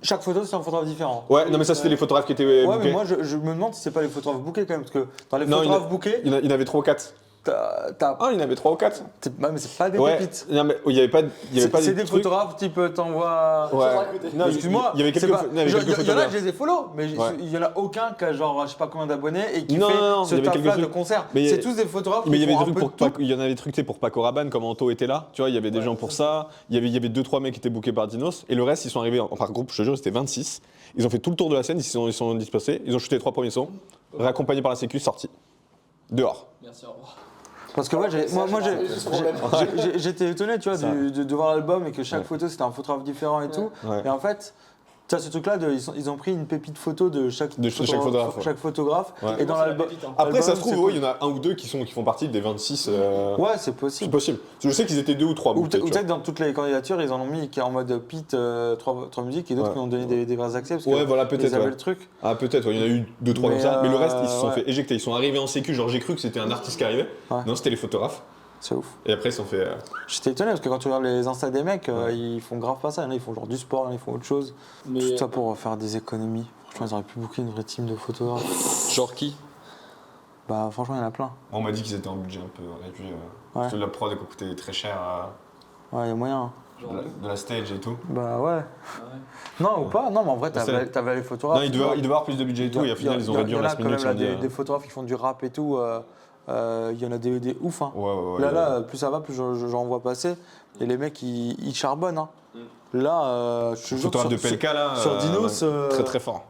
A: chaque photo, c'est un photographe différent.
C: Ouais, non mais ça c'était les photographes qui étaient
A: Ouais,
C: bookés.
A: mais moi, je me demande si c'est pas les photographes bookés quand même, parce que dans les
C: Non,
A: photographes bookés,
C: Il y en avait 3 ou 4.
A: t'as.
C: Ah, il y en avait 3 ou 4.
A: Mais c'est pas des
C: Ouais.
A: pépites.
C: Non mais il y avait pas
A: C'est des
C: trucs-
A: photographes type t'envoies.
C: Ouais. Non,
A: Excuse-moi,
C: il y avait
A: c'est
C: quelques
A: pas-
C: il y avait
A: il y
C: quelques
A: en a,
C: photographes.
A: je les ai follow, mais
C: Ouais.
A: il y en a aucun qui a genre je sais pas combien d'abonnés et qui
C: Non,
A: fait
C: non,
A: ce
C: il y avait
A: taf-là
C: quelques
A: de
C: trucs.
A: concert.
C: Mais
A: C'est tous des photographes
C: Mais il
A: qui
C: y avait
A: font
C: des
A: un
C: trucs
A: peu
C: pour
A: de tout.
C: il y en avait des trucs tu sais, pour Paco Rabanne comme Anto était là, tu vois, il y avait des gens pour ça. Il y avait 2-3 mecs qui étaient bookés par Dinos et le reste ils sont arrivés par groupe, je te jure, c'était 26. Ils ont fait tout le tour de la scène, ils sont dispersés, ils ont shooté les 3 premiers sons, raccompagnés par la sécu, sortis. Dehors.
D: Merci, au revoir.
A: Parce que j'étais étonné, tu vois, de voir l'album et que chaque photo c'était un photographe différent et tout.
C: Ouais.
A: Et en fait, Tu as ce truc-là, ils ont pris une pépite photo de chaque
C: photographe, ouais.
A: chaque photographe.
C: Ouais.
A: Et dans l'album.
C: Après, ça se
A: c'est
C: trouve,
A: cool.
C: il y en a un ou deux qui font partie des 26.
A: Ouais, c'est
C: C'est
A: possible.
C: possible. Je sais qu'ils étaient 2 ou 3.
A: Ou peut-être que dans toutes les candidatures, ils en ont mis qui est en mode Pete, 3 musiques et d'autres
C: Ouais.
A: qui ont donné des vrais accès. Parce
C: Ouais,
A: que
C: voilà,
A: ils
C: peut-être.
A: avaient
C: Ouais.
A: le truc.
C: Ah, peut-être, ouais, il y en a eu 2-3 comme
A: Mais,
C: ça. Mais le reste, ils se sont
A: ouais.
C: fait éjecter. Ils sont arrivés en sécu. Genre, j'ai cru que c'était un artiste qui arrivait.
A: Ouais.
C: Non, c'était les photographes.
A: C'est ouf.
C: Et après, ils se sont fait.
A: J'étais étonné parce que quand tu regardes les Insta des mecs, ils font grave pas ça. Il y en a, ils font genre du sport, il y en a, ils font autre chose. Tout ça pour faire des économies. Franchement, ils auraient pu booker une vraie team de photographes.
D: Genre qui?
A: Bah, franchement, il y en a plein.
C: On m'a dit qu'ils étaient en budget un peu réduit. Parce que la prod a coûté très cher
A: Ouais, il y a moyen.
C: de la stage et tout.
A: Bah ouais. Non, ou pas. Non, mais en vrai, t'avais les photographes.
C: Non, il devait avoir plus de budget et tout. Et au final, ils ont réduit en last minute.
A: Il y en a quand même là, des photographes qui font du rap et tout. Il y en a des ouf. Hein.
C: Ouais.
A: Là, plus ça va, plus j'en vois passer. Et les mecs, ils charbonnent. Hein. Là, je te
C: Le
A: jure que
C: photographe de Pelka, là.
A: sur Dinos,
C: Très très fort.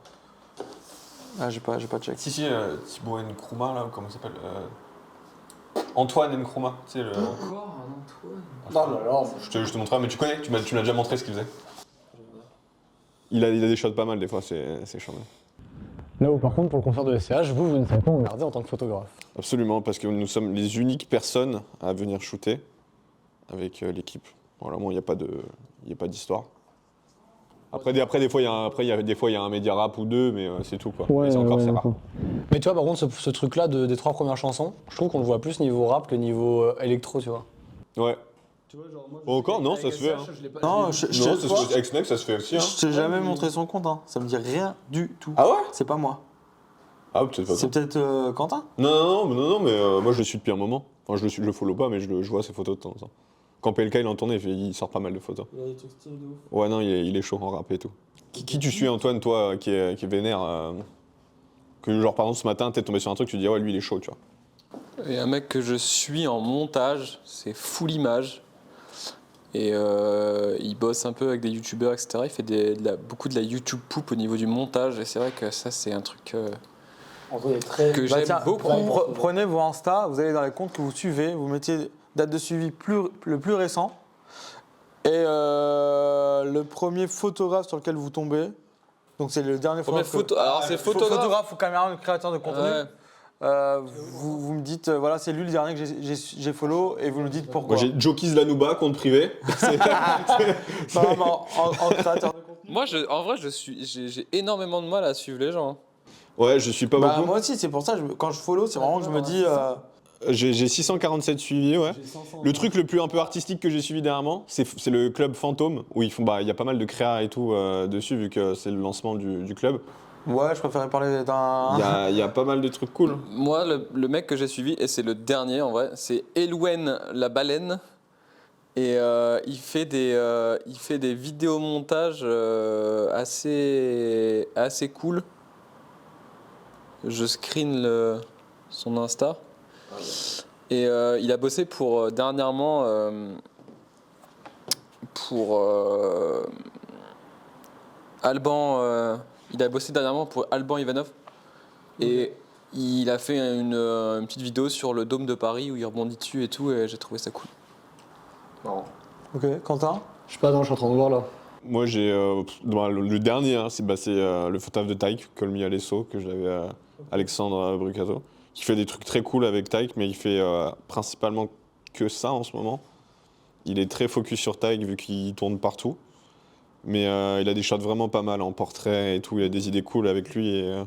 A: Ah, j'ai pas check.
C: Si, Thibaut Nkrumah, là, comment il s'appelle Antoine Nkrumah, tu sais, le.
D: Encore un Antoine.
B: Non,
C: Je te montrerai, mais tu connais, tu m'as déjà montré ce qu'il faisait. Il a des shots pas mal, des fois, c'est charmant.
B: Là où par contre, pour le concert de SCH, vous ne savez pas emmerder en tant que photographe.
C: Absolument, parce que nous sommes les uniques personnes à venir shooter avec l'équipe. Voilà, bon, il n'y a pas d'histoire. Après, des fois, il y a un média rap ou deux, mais c'est tout, quoi. Mais c'est encore, c'est rare.
B: Mais tu vois, par contre, ce truc-là des 3 premières chansons, je trouve qu'on le voit plus niveau rap que niveau électro, tu vois.
C: Ouais.
B: Tu vois, genre, moi,
C: Encore, non, ça se fait. Hein.
A: Non,
C: Non, avec Snake, ça se fait aussi. Hein.
A: je t'ai jamais montré son compte. Hein. Ça me dit rien du tout.
C: Ah ouais
A: C'est pas moi.
C: Ah, peut-être pas.
A: C'est peut-être Quentin.
C: Non, mais moi je le suis depuis un moment. Enfin, je le follow pas, mais je vois ses photos de temps en temps. Quand PLK il en tournait, il sort pas mal de photos.
A: Il y a des trucs stylés de ouf.
C: Ouais, non, il est chaud en rap et tout. Qui tu suis, Antoine, toi, qui est vénère que genre, par exemple, ce matin, t'es tombé sur un truc, tu te dis, ouais, lui, il est chaud, tu vois.
D: Et un mec que je suis en montage, c'est Full Image. Et il bosse un peu avec des youtubeurs, etc. Il fait beaucoup de la YouTube poupe au niveau du montage. Et c'est vrai que ça, c'est un truc que
A: Bah
D: j'aime
A: tiens,
D: beaucoup.
A: prenez vos Insta, vous allez dans les comptes que vous suivez, vous mettez date de suivi le plus récent et le premier photographe sur lequel vous tombez. Donc c'est le dernier
D: Premier
A: photographe.
D: Alors c'est photographe.
A: Ou caméraman, créateur de contenu.
D: Ouais.
A: Vous me dites, voilà, c'est lui le dernier que j'ai follow et vous nous dites pourquoi.
C: Moi, j'ai Jokies Lanouba, compte privé.
A: Non, mais en créateur de contenu.
D: Moi, en vrai, j'ai énormément de mal à suivre les gens.
C: Ouais, je suis pas
A: Bah,
C: beaucoup.
A: moi aussi, c'est pour ça, quand je follow, c'est vraiment que je me dis.
C: J'ai 647 suivis, ouais. Le truc le plus un peu artistique que j'ai suivi dernièrement, c'est le club Fantôme, où ils font, il y a pas mal de créa et tout dessus, vu que c'est le lancement du club.
A: Ouais, je préférais parler d'un.
C: Il y a pas mal de trucs cool.
D: Moi, le mec que j'ai suivi, et c'est le dernier en vrai, c'est Elouen la baleine. Et il fait des vidéomontages assez cool. Je screen son Insta. Et il a bossé pour dernièrement pour Alban. Il a bossé dernièrement pour Alban Ivanov. Et il a fait une petite vidéo sur le Dôme de Paris où il rebondit dessus et tout. Et j'ai trouvé ça cool.
A: Ok, Quentin.
B: Je sais pas, non, je suis en train de voir là.
C: Moi, j'ai le dernier, hein, c'est le photographe de Taïk, Call Me Alesso, que j'avais Alexandre Brucato, qui fait des trucs très cool avec Taïk, mais il fait principalement que ça en ce moment. Il est très focus sur Taïk vu qu'il tourne partout, mais il a des shots vraiment pas mal en portrait et tout. Il a des idées cool avec lui et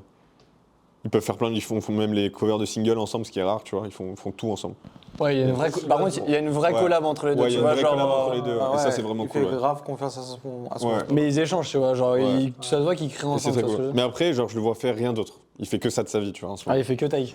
C: ils peuvent faire ils font même les covers de singles ensemble, ce qui est rare, tu vois. Ils font tout ensemble.
B: Ouais, il y a une vraie par contre, il y a une vraie collab entre les deux,
C: Ouais, il y
B: tu
C: a une
B: vois,
C: vraie collab
B: genre.
C: entre les deux,
A: Ah
C: et ça
A: ouais,
C: c'est vraiment
A: il
C: cool.
A: fait
C: Ouais.
A: grave confiance à son
C: Ouais.
B: Mais ils échangent, tu vois, genre,
C: Ouais.
B: ça se voit qu'ils créent
C: Et c'est
B: ensemble.
C: très
B: tu vois ce que je
C: cool.
B: veux dire.
C: Mais après, genre, je le vois faire rien d'autre. Il fait que ça de sa vie, tu vois. En ce
B: Ah,
C: moment.
B: il fait que taille.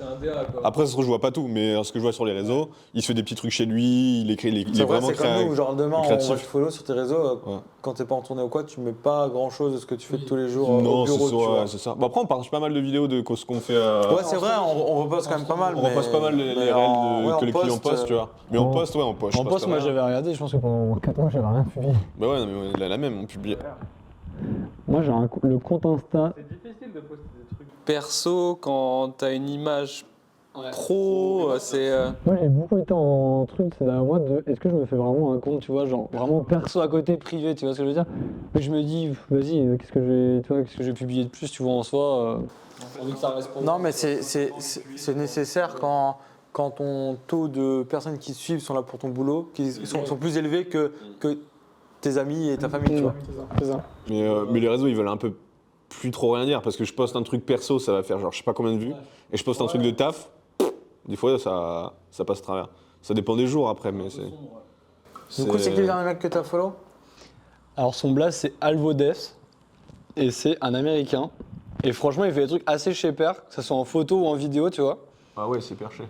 C: Après, ça se trouve, je vois pas tout, mais ce que je vois sur les réseaux, il se fait des petits trucs chez lui, il écrit, il
A: C'est
C: est
A: vrai,
C: vraiment
A: c'est comme nous, genre demain,
C: créatif.
A: on va te follow sur tes réseaux.
C: Ouais.
A: Quand t'es pas en tournée ou quoi, tu mets pas grand chose de ce que tu fais tous les jours
C: Non,
A: au bureau. tu vois.
C: c'est ça. Bah, après, on partage pas mal de vidéos de ce qu'on fait.
A: Ouais, c'est vrai, on reposte quand même pas mal.
C: On reposte pas mal les
A: mais
C: réels que les clients
A: poste,
C: postent, tu vois. Mais on poste, ouais, on poste.
B: En poste, moi j'avais regardé, je pense que pendant 4 mois j'avais rien suivi.
C: Bah ouais, non, mais il a la même, on publie.
B: Moi j'ai le compte Insta.
D: Perso, quand t'as une image pro, c'est...
B: Moi j'ai beaucoup été en truc ces derniers mois de est-ce que je me fais vraiment un compte, tu vois, genre vraiment perso à côté, privé, tu vois ce que je veux dire. Mais je me dis, vas-y, qu'est-ce que je vais publier de plus, tu vois, en soi. Envie que ça reste pour
A: Non, mais c'est nécessaire quand ton taux de personnes qui te suivent sont là pour ton boulot, qui sont plus élevés que tes amis et ta famille, tu vois.
B: C'est ça.
C: Mais les réseaux, ils veulent un peu plus trop rien dire parce que je poste un truc perso, ça va faire genre je sais pas combien de vues, et je poste un truc de taf, des fois ça passe travers. Ça dépend des jours après, mais c'est.
A: Du coup, c'est qui le dernier mec que t'as follow?
B: Alors son blaze c'est Alvodes et c'est un américain. Et franchement il fait des trucs assez shaper, que ce soit en photo ou en vidéo, tu vois.
C: Ah ouais, c'est perché.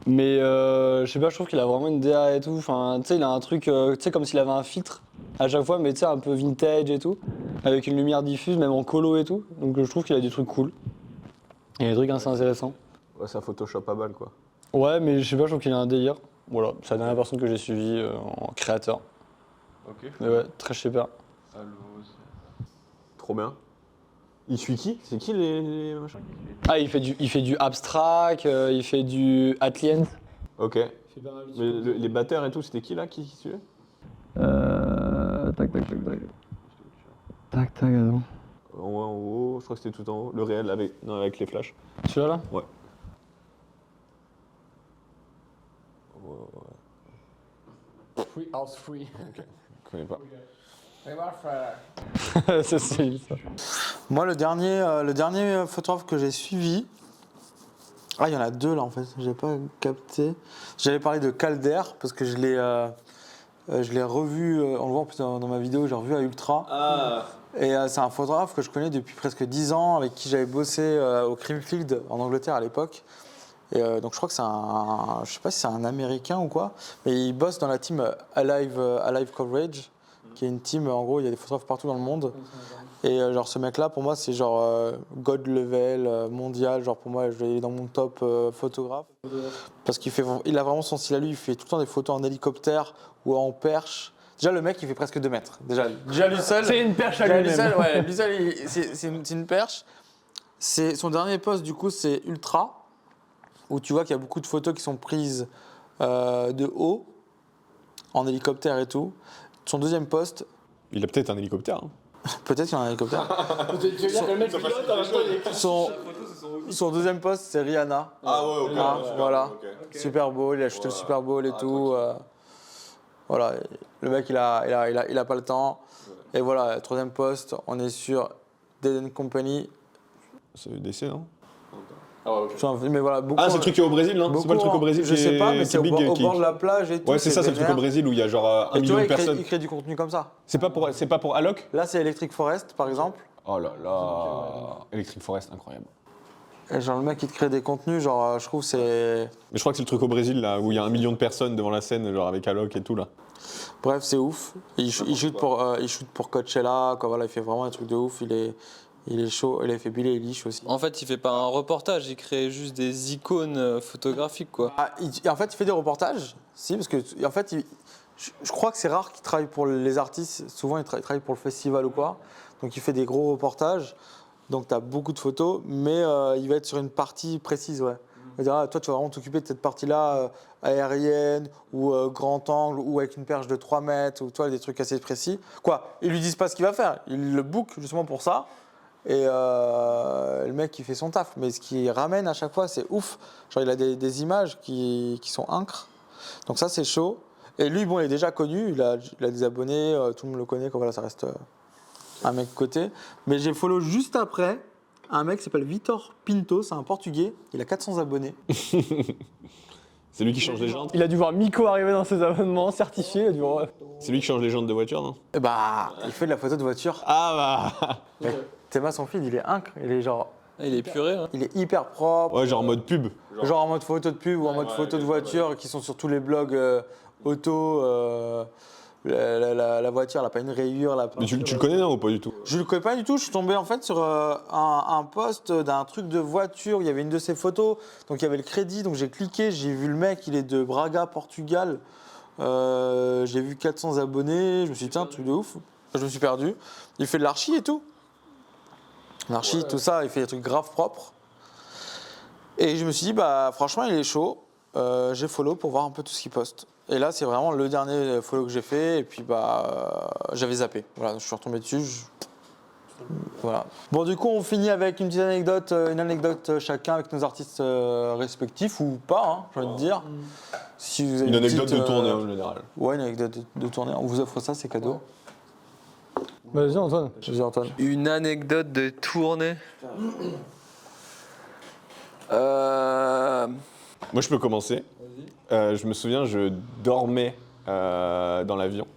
B: Mais je sais pas, je trouve qu'il a vraiment une DA et tout. Enfin, tu sais, il a un truc, tu sais, comme s'il avait un filtre à chaque fois, mais tu sais, un peu vintage et tout, avec une lumière diffuse, même en colo et tout. Donc je trouve qu'il a des trucs cool. Il y a des trucs assez intéressants.
C: Ouais, ça Photoshop à balle quoi.
B: Ouais, mais je sais pas, je trouve qu'il a un délire. Voilà, c'est la dernière personne que j'ai suivie en créateur.
C: Ok.
B: Mais ouais, très shaper.
C: Trop bien. Il suit qui? C'est qui les machins?
B: Ah, il fait du abstract, il fait du Atliens.
C: Ok. Mais les batteurs et tout, c'était qui là qui suivait?
B: Tac, attends.
C: En haut, en haut, je crois que c'était tout en haut. Le réel avec les flashs.
B: Celui-là là?
C: Ouais.
B: Free house free.
C: Je connais pas.
B: C'est stylé, ça.
A: Moi, le dernier photographe que j'ai suivi, il y en a deux là en fait, j'ai pas capté. J'allais parler de Calder parce que je l'ai revu, on le voit en plus dans ma vidéo, j'ai revu à Ultra.
E: Ah,
A: Et c'est un photographe que je connais depuis presque 10 ans, avec qui j'avais bossé au Creamfield en Angleterre à l'époque. Et donc je crois que je sais pas si c'est un Américain ou quoi, mais il bosse dans la team Alive Coverage, qui est une team, en gros, il y a des photographes partout dans le monde. Et genre ce mec-là, pour moi, c'est genre God level, mondial, genre pour moi, je l'ai dans mon top photographe. Parce il a vraiment son style à lui, il fait tout le temps des photos en hélicoptère ou en perche. Déjà, le mec, il fait presque 2 mètres. Déjà lui seul.
B: C'est une perche à
A: déjà,
B: lui-même.
A: lui seul, c'est une perche. Son dernier post, du coup, c'est Ultra, où tu vois qu'il y a beaucoup de photos qui sont prises de haut, en hélicoptère et tout. Son deuxième post,
C: Il a peut-être un hélicoptère. Hein.
A: peut-être qu'il y en a un hélicoptère. Son deuxième post, c'est Rihanna.
E: ah ouais, ok.
A: Voilà.
E: Ok.
A: Super Bowl, il a shooté le Super Bowl et tout. Voilà, le mec, il a pas le temps. Et voilà, troisième post, on est sur Dead & Company.
C: C'est DC, non?
E: Ah ouais, ok.
A: Mais voilà, beaucoup.
C: Ah, c'est le truc qui est au Brésil, non? C'est pas le truc au Brésil
A: Je
C: qui
A: sais
C: est-
A: pas, mais c'est au
C: big
A: bord
C: qui-
A: de la plage et tout.
C: Ouais, c'est ça, c'est le truc au
A: vénère.
C: Brésil où il y a genre un
A: Et tu
C: million
A: vois,
C: de personnes.
A: il crée du contenu comme ça.
C: C'est pas pour Alok?
A: Là, c'est Electric Forest, par exemple.
C: Oh là là. Electric Forest, incroyable.
A: Et genre, le mec, il te crée des contenus, genre, je trouve c'est.
C: Mais je crois que c'est le truc au Brésil là où il y a 1 million de personnes devant la scène, genre avec Alok et tout là.
A: Bref, c'est ouf. Il shoot pour Coachella, quoi, voilà, il fait vraiment un truc de ouf. Il est chaud. Il a fait Billy Eilish aussi.
D: En fait, il fait pas un reportage, il crée juste des icônes photographiques, quoi.
A: En fait, il fait des reportages, si, parce que en fait, je crois que c'est rare qu'il travaille pour les artistes. Souvent, il travaille pour le festival ou quoi. Donc, il fait des gros reportages. Donc, tu as beaucoup de photos, mais il va être sur une partie précise, ouais. Il va dire, ah, toi, tu vas vraiment t'occuper de cette partie-là, aérienne, ou grand angle, ou avec une perche de 3 mètres, ou toi, des trucs assez précis. Quoi, ils lui disent pas ce qu'il va faire. Ils le bookent justement pour ça. Et le mec, il fait son taf. Mais ce qu'il ramène à chaque fois, c'est ouf. Genre, il a des images qui sont incres. Donc ça, c'est chaud. Et lui, bon, il est déjà connu. Il a des abonnés. Tout le monde le connaît. Quoi, voilà, ça reste un mec coté. Mais j'ai follow juste après un mec qui s'appelle Vitor Pinto. C'est un Portugais. Il a 400 abonnés.
C: C'est lui qui change les jantes.
B: Il a dû voir Miko arriver dans ses abonnements certifiés. Il a dû voir...
C: C'est lui qui change les jantes de voiture, non?
A: Et bah, il fait de la photo de voiture.
C: Ah bah.
A: Théma, son feed, il est incre. Il est genre,
D: Il est puré, hein.
A: il est hyper propre.
C: Ouais, genre en mode pub.
A: Genre en mode photo de pub ou en mode photo de voiture qui sont sur tous les blogs auto. La voiture, elle n'a pas une rayure.
C: Mais tu le connais, non, ou pas du tout?
A: Je le connais pas du tout. Je suis tombé en fait sur un post d'un truc de voiture. Il y avait une de ses photos. Donc il y avait le crédit. Donc j'ai cliqué. J'ai vu le mec. Il est de Braga, Portugal. J'ai vu 400 abonnés. Je me suis dit, tiens, truc de ouf. Je me suis perdu. Il fait de l'archi et tout. L'archi, tout ça. Il fait des trucs grave propres. Et je me suis dit, franchement, il est chaud. J'ai follow pour voir un peu tout ce qu'il poste. Et là, c'est vraiment le dernier follow que j'ai fait. Et puis, j'avais zappé. Voilà, je suis retombé dessus. Voilà. Bon, du coup, on finit avec une anecdote chacun avec nos artistes respectifs ou pas, hein, j'ai envie de dire. Si vous avez
C: Une anecdote
A: petite,
C: de tournée en général.
A: Ouais, une anecdote de tournée. On vous offre ça, c'est cadeau.
B: Vas-y, Antoine.
A: Vas-y, Antoine.
D: Une anecdote de tournée.
C: Moi, je peux commencer. Je me souviens, je dormais dans l'avion.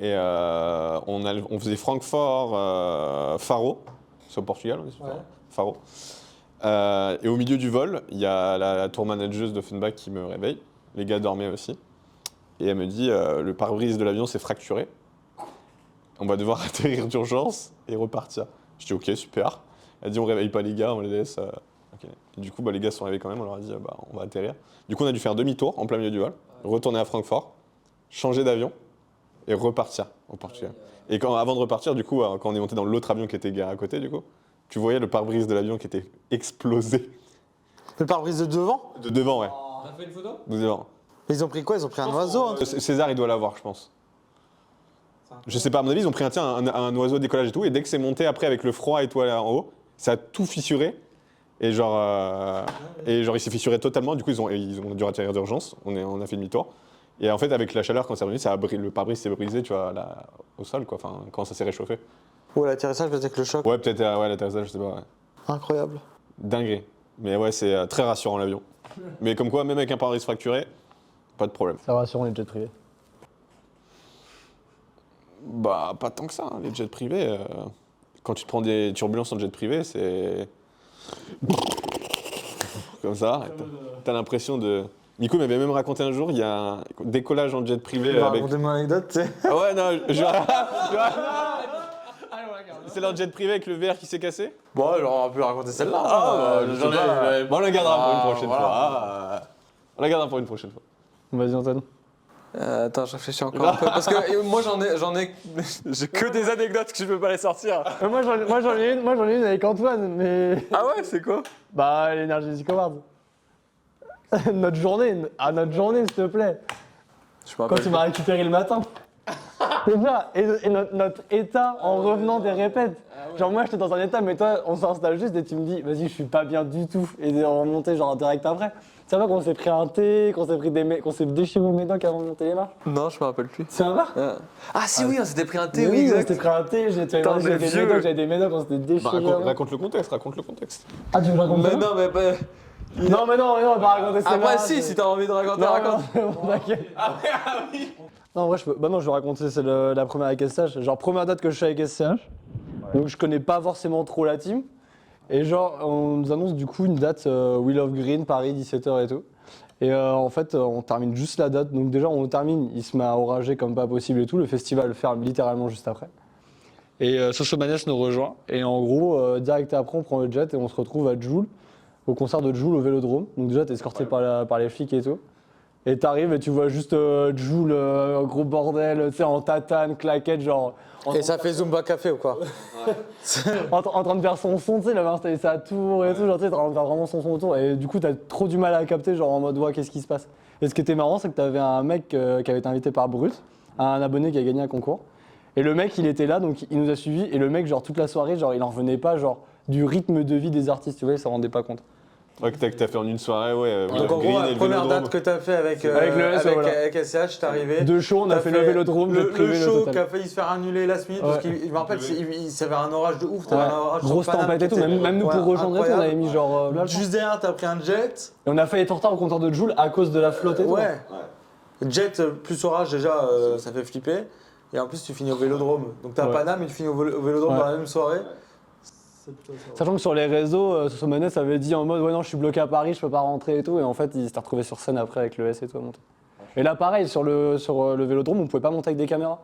C: Et on faisait Francfort-Faro. C'est au Portugal, on est sur Faro. Et au milieu du vol, il y a la tour manageuse d'Offenbach qui me réveille. Les gars dormaient aussi. Et elle me dit, le pare-brise de l'avion s'est fracturé. On va devoir atterrir d'urgence et repartir. Je dis, ok, super. Elle dit, on réveille pas les gars, on les laisse. Okay. Et du coup, les gars sont réveillés quand même, on leur a dit, on va atterrir. Du coup, on a dû faire demi-tour en plein milieu du vol, retourner à Francfort, changer d'avion et repartir au Portugal. Et avant de repartir, du coup, quand on est monté dans l'autre avion qui était garé à côté, du coup, tu voyais le pare-brise de l'avion qui était explosé.
A: Le pare-brise de devant?
C: De devant, ouais.
D: On a fait une photo?
C: De devant.
A: Ils ont pris quoi? Ils ont pris un oiseau? Hein.
C: César, il doit l'avoir, je pense. Je sais pas, à mon avis, ils ont pris un oiseau de décollage et tout, et dès que c'est monté après avec le froid et tout là en haut, ça a tout fissuré. Et genre il s'est fissuré totalement, du coup ils ont dû atterrir d'urgence, on a fait demi-tour. Et en fait, avec la chaleur, quand c'est revenu, le pare-brise s'est brisé, tu vois, au sol, quoi, enfin, quand ça s'est réchauffé.
A: Ouais, l'atterrissage, peut-être que le choc.
C: Ouais, peut-être, l'atterrissage, je sais pas, ouais.
A: Incroyable.
C: Dinguerie. Mais ouais, c'est très rassurant l'avion. Mais comme quoi, même avec un pare-brise fracturé, pas de problème.
B: Ça rassure les jets privés.
C: Bah, pas tant que ça, hein. Les jets privés, quand tu te prends des turbulences en jet privé, c'est... Comme ça, t'as l'impression de... Nico m'avait même raconté un jour, il y a un décollage en jet privé avec...
A: Racontez-moi une anecdote, tu sais.
C: Ah ouais, non, c'est leur jet privé avec le verre qui s'est cassé?
A: Bon, alors on peut raconter celle-là.
C: Bon, on la gardera pour une prochaine
A: voilà.
C: fois. On la gardera pour une prochaine fois.
B: Vas-y, Antoine.
D: Attends, je réfléchis encore un peu. Parce que moi, j'ai que des anecdotes que je peux pas les sortir.
B: Moi j'en ai une avec Antoine, mais.
D: Ah ouais, c'est quoi?
B: Bah, l'Energy Awards. Notre journée, s'il te plaît.
D: Je me
B: Quand
D: rappelle.
B: tu m'as récupéré le matin. C'est ça, et notre état en revenant des répètes. Genre moi j'étais dans un état, mais toi on s'installe juste et tu me dis vas-y je suis pas bien du tout. Et on remontait genre direct après. Ça va qu'on s'est pris un thé, qu'on s'est déchiré le médoc avant de monter les marches.
D: Non, je me rappelle plus.
B: C'est un bar?
D: Ah si, oui, on s'était pris un thé,
B: Oui,
D: oui,
B: on
D: exact.
B: s'était pris un thé, j'avais des médocs, on s'était déchiré.
C: Raconte le contexte.
B: Ah tu me racontes
D: Mais
B: ça?
D: non, mais pas.
B: Non, on va pas raconter ça.
D: Après, si t'as envie de raconter, raconte.
B: T'inquiète. Non, en vrai, je vais raconter, c'est la première avec SCH. Genre, première date que je suis avec SCH. Donc, je connais pas forcément trop la team. Et genre, on nous annonce du coup une date Wheel of Green, Paris, 17h et tout. Et en fait, on termine juste la date. Donc, déjà, on termine, il se met à orager comme pas possible et tout. Le festival ferme littéralement juste après. Et Sosomanes nous rejoint. Et en gros, direct après, on prend le jet et on se retrouve à Joule, au concert de Joule au Vélodrome. Donc, déjà, t'es escorté par les flics et tout. Et t'arrives et tu vois juste Joule, gros bordel, tu sais, en tatane, claquette, genre.
A: Et ça fait Zumba Café ou quoi?
B: En train de faire son son, tu sais, il avait installé sa tour et tout, genre, tu sais, en train de faire vraiment son son autour. Et du coup, t'as trop du mal à capter, genre en mode, ouais, qu'est-ce qui se passe? Et ce qui était marrant, c'est que t'avais un mec qui avait été invité par Brut, un abonné qui a gagné un concours. Et le mec, il était là, donc il nous a suivis. Et le mec, genre, toute la soirée, genre, il en revenait pas, genre, du rythme de vie des artistes, tu vois, il s'en rendait pas compte.
C: Ouais, que t'as fait en une soirée, ouais.
A: Donc en gros, la première date que t'as fait avec SCH, t'es arrivé.
B: Deux shows, on a fait le Vélodrome,
A: le show qui a failli se faire annuler last minute, parce qu'il je me rappelle, ça avait un orage de ouf.
B: Ouais.
A: Un orage
B: Grosse
A: sur Paname
B: tempête et tout,
A: qui était-
B: même nous
A: ouais,
B: pour rejoindre et tout, on
A: incroyable.
B: avait mis genre là,
A: Juste derrière, t'as pris un jet.
B: et on a failli être en retard au compteur de Joule à cause de la flotte et tout.
A: Ouais. Jet plus orage, déjà, ça fait flipper. Et en plus, tu finis au Vélodrome. Donc t'as
B: Ouais.
A: Paname et tu finis au Vélodrome
B: Ouais.
A: dans la même soirée.
B: Sachant que sur les réseaux, Sosomanes avait dit en mode ouais non je suis bloqué à Paris, je peux pas rentrer et tout, et en fait il s'était retrouvé sur scène après avec le S et tout à monter. Et là pareil, sur le Vélodrome, on pouvait pas monter avec des caméras.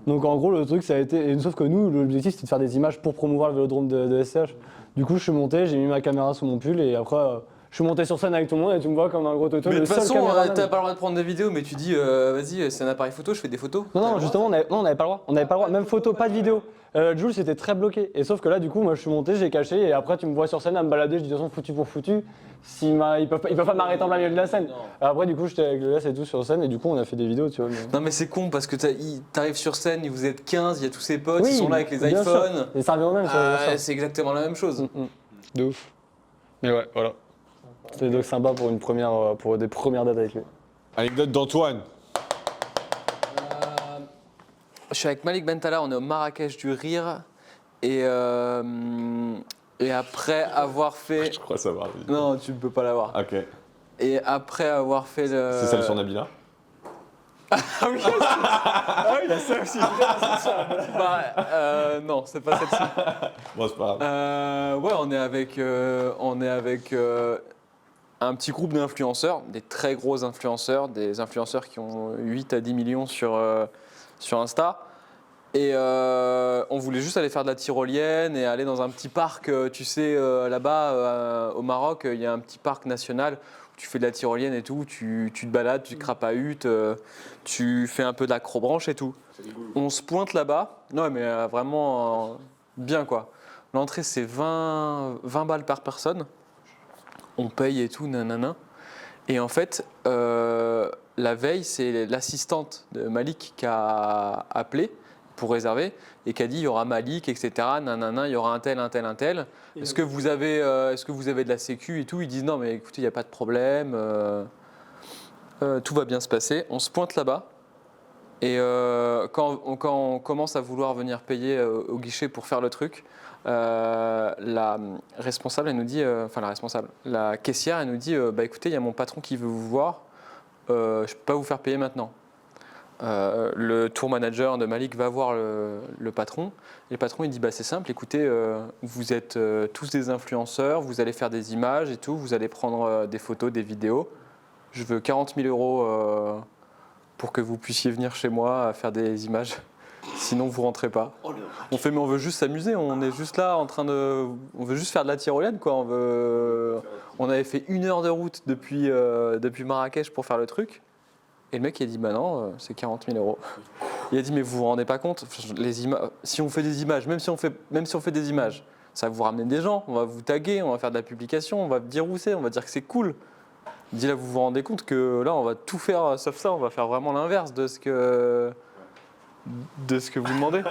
B: Donc en gros le truc ça a été, sauf que nous l'objectif c'était de faire des images pour promouvoir le Vélodrome de SCH. Du coup je suis monté, j'ai mis ma caméra sous mon pull et après Je suis monté sur scène avec tout le monde et tu me vois comme un gros toto.
D: Mais de
B: le
D: toute
B: seul
D: façon,
B: caméraman.
D: t'as pas le droit de prendre des vidéos, mais tu dis, vas-y, c'est un appareil photo, je fais des photos.
B: Non, justement, on n'avait pas le droit. On n'avait pas le droit. Même photo, pas de vidéo. Jules, c'était très bloqué. Et sauf que là, du coup, moi, je suis monté, j'ai caché. Et après, tu me vois sur scène à me balader. Je dis, de toute façon, foutu pour foutu. Ils peuvent pas m'arrêter en plein milieu de la scène. Après, du coup, j'étais avec le gars et tout sur scène. Et du coup, on a fait des vidéos, tu vois.
D: Non, mais c'est con parce que t'arrives sur scène, vous êtes 15, il y a tous ses potes,
B: Oui,
D: ils sont là avec les
B: bien sûr.
D: iPhones.
B: Et ça revient au même,
D: Ah,
B: ça.
D: c'est exactement la même chose.
B: De ouf. Mais ouais, voilà. C'était donc sympa pour pour des premières dates avec lui.
C: Anecdote d'Antoine.
D: Je suis avec Malik Bentala, on est au Marrakech du Rire. Et après avoir fait.
C: Je crois savoir.
D: Non, tu ne peux pas l'avoir.
C: Ok.
D: Et après avoir fait le.
C: C'est celle sur Nabila?
D: Ah oui, la ça aussi. Non, c'est pas celle-ci.
C: Bon, c'est pas grave.
D: Ouais, on est avec un petit groupe d'influenceurs, des très gros influenceurs, des influenceurs qui ont 8 à 10 millions sur Insta. Et on voulait juste aller faire de la tyrolienne et aller dans un petit parc, tu sais, là-bas au Maroc, il y a un petit parc national où tu fais de la tyrolienne et tout, tu te balades, tu crapahutes, tu fais un peu d'acrobranche et tout. On se pointe là-bas, non mais vraiment bien quoi. L'entrée c'est 20 balles par personne, on paye et tout, nanana. Et en fait, la veille, c'est l'assistante de Malik qui a appelé pour réserver et qui a dit il y aura Malik, etc. Nanana, il y aura un tel. Est-ce que vous avez de la sécu et tout? Ils disent non, mais écoutez, il n'y a pas de problème. Tout va bien se passer. On se pointe là-bas. Et quand on commence à vouloir venir payer au guichet pour faire le truc, la responsable, elle nous dit, la caissière, elle nous dit, bah écoutez, il y a mon patron qui veut vous voir, je ne peux pas vous faire payer maintenant. Le tour manager de Malik va voir le patron. Et le patron, il dit, bah c'est simple, écoutez, vous êtes tous des influenceurs, vous allez faire des images et tout, vous allez prendre des photos, des vidéos. Je veux 40 000 € pour que vous puissiez venir chez moi faire des images. Sinon, vous rentrez pas. On fait, mais on veut juste s'amuser. On est juste là en train de. On veut juste faire de la tyrolienne, quoi. On avait fait 1 heure de route depuis Marrakech pour faire le truc. Et le mec, il a dit, bah non, c'est 40 000 €. Il a dit, mais vous vous rendez pas compte, si on fait des images, même si on fait des images, ça va vous ramener des gens. On va vous taguer, on va faire de la publication, on va dire où c'est, on va dire que c'est cool. Il dit, là, vous vous rendez compte que là, on va tout faire sauf ça. On va faire vraiment l'inverse de ce que vous demandez.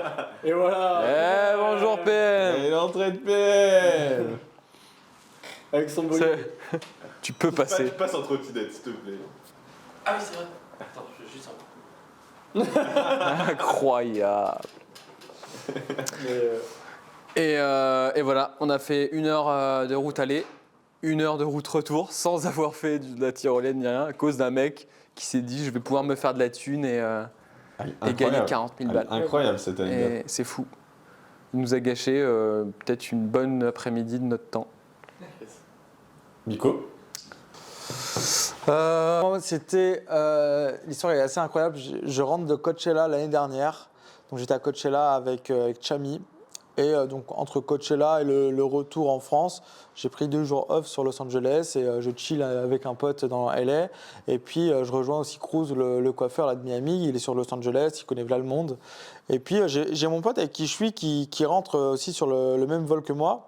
B: Et voilà.
D: Eh, bonjour PM.
C: Et l'entrée de PM.
B: Avec son bolide.
D: Tu peux passer.
E: Tu passes en trottinette, s'il te plaît.
D: Ah oui, c'est vrai. Attends, je vais juste incroyable. Et voilà, on a fait 1 heure de route aller, 1 heure de route retour, sans avoir fait de la tyrolienne ni rien, à cause d'un mec qui s'est dit je vais pouvoir me faire de la thune et gagner 40 000 balles.
C: Incroyable cette anecdote.
D: Et c'est fou. Il nous a gâché peut-être une bonne après-midi de notre temps.
C: Nico?
A: L'histoire est assez incroyable. Je rentre de Coachella l'année dernière. Donc j'étais à Coachella avec Chami. Et donc entre Coachella et le retour en France, j'ai pris 2 jours off sur Los Angeles et je chill avec un pote dans LA. Et puis je rejoins aussi Cruz, le coiffeur là, de Miami. Il est sur Los Angeles, il connaît là le monde. Et puis j'ai mon pote avec qui je suis qui rentre aussi sur le même vol que moi.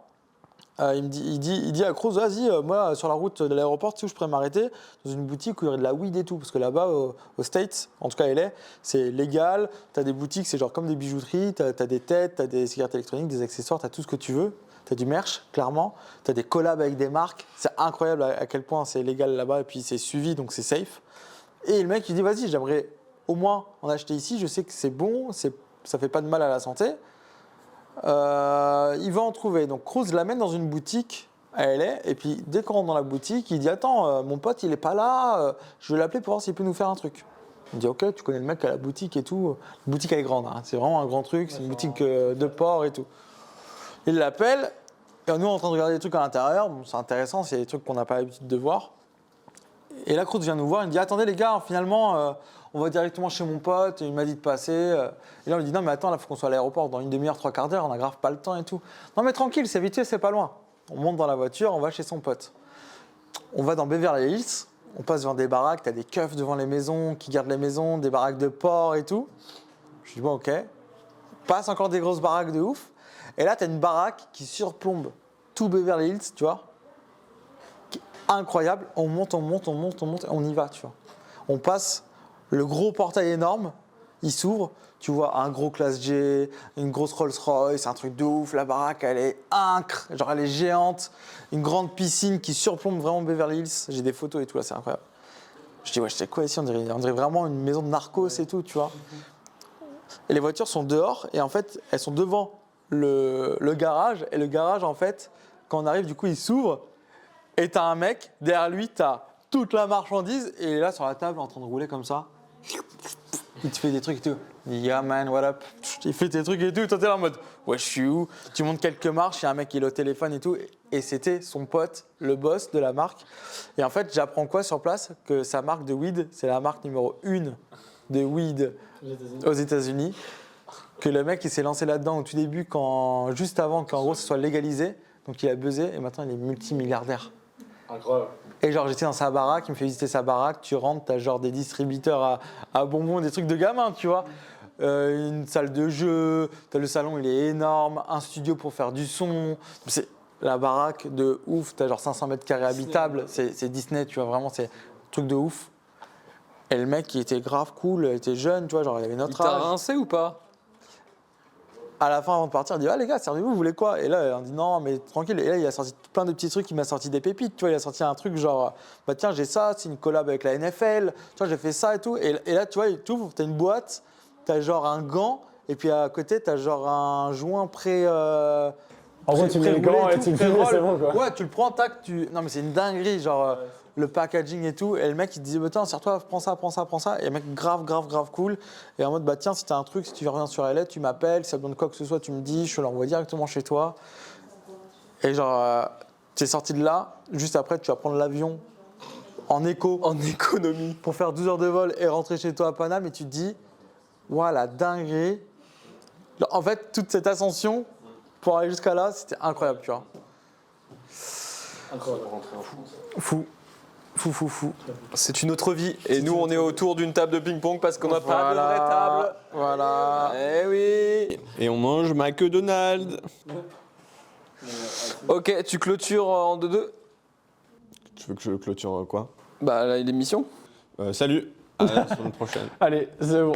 A: Il dit à Cruz, vas-y, moi sur la route de l'aéroport, tu sais où je pourrais m'arrêter dans une boutique où il y aurait de la weed et tout, parce que là-bas aux States, en tout cas à LA, c'est légal. T'as des boutiques, c'est genre comme des bijouteries, t'as des têtes, t'as des cigarettes électroniques, des accessoires, t'as tout ce que tu veux. T'as du merch, clairement. T'as des collabs avec des marques. C'est incroyable à quel point c'est légal là-bas et puis c'est suivi, donc c'est safe. Et le mec il dit, vas-y, j'aimerais au moins en acheter ici. Je sais que c'est bon, ça fait pas de mal à la santé. Il va en trouver. Donc Cruz l'amène dans une boutique à LA et puis dès qu'on rentre dans la boutique, il dit attends, mon pote il est pas là, je vais l'appeler pour voir s'il peut nous faire un truc. Il dit ok, tu connais le mec à la boutique et tout. La boutique elle est grande, hein. C'est vraiment un grand truc, c'est une boutique de porc et tout. Il l'appelle et nous on est en train de regarder des trucs à l'intérieur. Bon, c'est intéressant, c'est des trucs qu'on n'a pas l'habitude de voir. Et là Cruz vient nous voir, il me dit attendez les gars, finalement on va directement chez mon pote, il m'a dit de passer. Et là, on lui dit non, mais attends, là, il faut qu'on soit à l'aéroport dans une demi-heure, 3/4 d'heure, on a grave pas le temps et tout. Non, mais tranquille, c'est vite fait, c'est pas loin. On monte dans la voiture, on va chez son pote. On va dans Beverly Hills, on passe devant des baraques, t'as des keufs devant les maisons qui gardent les maisons, des baraques de porc et tout. Je dis bon ok. Passe encore des grosses baraques de ouf. Et là t'as une baraque qui surplombe tout Beverly Hills, tu vois. Qui est incroyable. On monte, et on y va, tu vois. On passe le gros portail énorme, il s'ouvre. Tu vois un gros Classe G, une grosse Rolls Royce, un truc de ouf. La baraque, elle est incre, genre elle est géante. Une grande piscine qui surplombe vraiment Beverly Hills. J'ai des photos et tout là, c'est incroyable. Je dis ouais, c'est quoi ici, on dirait vraiment une maison de narcos et tout, tu vois. Et les voitures sont dehors et en fait, elles sont devant le garage. Et le garage, en fait, quand on arrive, du coup, il s'ouvre et t'as un mec, derrière lui, t'as toute la marchandise et il est là sur la table en train de rouler comme ça. Il te fait des trucs et tout. Yeah man, what up? Il fait tes trucs et tout. Toi t'es là en mode ouais, je suis où? Tu montes quelques marches, il y a un mec qui est au téléphone et tout. Et c'était son pote, le boss de la marque. Et en fait, j'apprends quoi sur place? Que sa marque de weed, c'est la marque numéro 1 de weed aux États-Unis. Que le mec il s'est lancé là-dedans au tout début, juste avant qu'en gros ce soit légalisé. Donc il a buzzé et maintenant il est multimilliardaire.
B: Incroyable.
A: Et genre j'étais dans sa baraque, il me fait visiter sa baraque, tu rentres, t'as genre des distributeurs à bonbons, des trucs de gamin, tu vois. Une salle de jeu, t'as le salon, il est énorme, un studio pour faire du son. C'est la baraque de ouf, t'as genre 500 mètres carrés habitables, c'est Disney, tu vois, vraiment c'est un truc de ouf. Et le mec il était grave cool, il était jeune, tu vois, genre il avait notre
D: Il t'a
A: âge.
D: rincé ou pas?
A: À la fin, avant de partir, il dit ah les gars, servez-vous, vous voulez quoi? Et là, on dit non, mais tranquille. Et là, il a sorti plein de petits trucs, il m'a sorti des pépites, tu vois. Il a sorti un truc genre, bah tiens, j'ai ça, c'est une collab avec la NFL, tu vois, j'ai fait ça et tout. Et là, tu vois, il t'ouvre, t'as une boîte, t'as genre un gant, et puis à côté, t'as genre un joint pré.
B: En gros, tu mets le gant et tu le files, c'est bon quoi.
A: Ouais, tu le prends, tac, non, mais c'est une dinguerie, genre. Le packaging et tout, et le mec il te disait bah, tiens, sers-toi, prends ça, et le mec grave cool, et en mode bah tiens, si t'as un truc, si tu reviens sur LA, tu m'appelles, si ça te donne quoi que ce soit, tu me dis, je te l'envoie directement chez toi. Et genre, t'es sorti de là, juste après tu vas prendre l'avion en économie, pour faire 12 heures de vol et rentrer chez toi à Paname, et tu te dis, ouah la dinguerie. En fait, toute cette ascension pour aller jusqu'à là, c'était incroyable, tu vois. Fou.
D: C'est une autre vie. Et nous, on est autour d'une table de ping-pong parce qu'on n'a pas de vraie table.
A: Voilà.
D: Eh oui.
C: Et on mange McDonald's.
D: Ok, tu clôtures en 2-2.
C: Tu veux que je clôture quoi?
D: Bah, l'émission.
C: Salut, à la semaine prochaine.
B: Allez, c'est bon.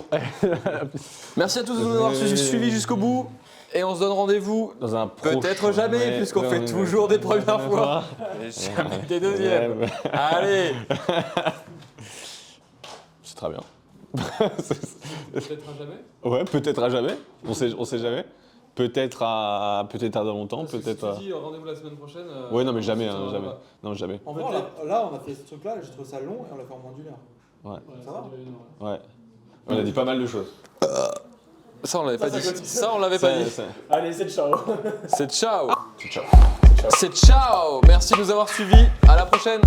D: Merci à tous de nous avoir suivis jusqu'au bout. Et on se donne rendez-vous
C: Dans un
D: peut-être jamais, puisqu'on fait toujours des premières fois. Et jamais des deuxièmes. Allez.
C: C'est très bien.
D: Peut-être à jamais.
C: Ouais, peut-être à jamais. On sait jamais. Peut-être à dans longtemps, peut-être à...
D: Si tu dis rendez-vous la semaine prochaine.
C: Ouais, non mais jamais, hein, jamais. Non, jamais.
A: En fait, là, on a fait ce truc-là, j'ai trouvé ça long et on l'a fait en moins d'une heure.
C: Ouais.
A: Ça va?
C: Ouais. On a dit pas mal de choses.
D: Ça, on l'avait pas dit. Ça, on l'avait pas dit.
B: Allez, c'est ciao.
D: C'est ciao.
C: C'est ciao.
D: C'est ciao. Merci de nous avoir suivis. À la prochaine.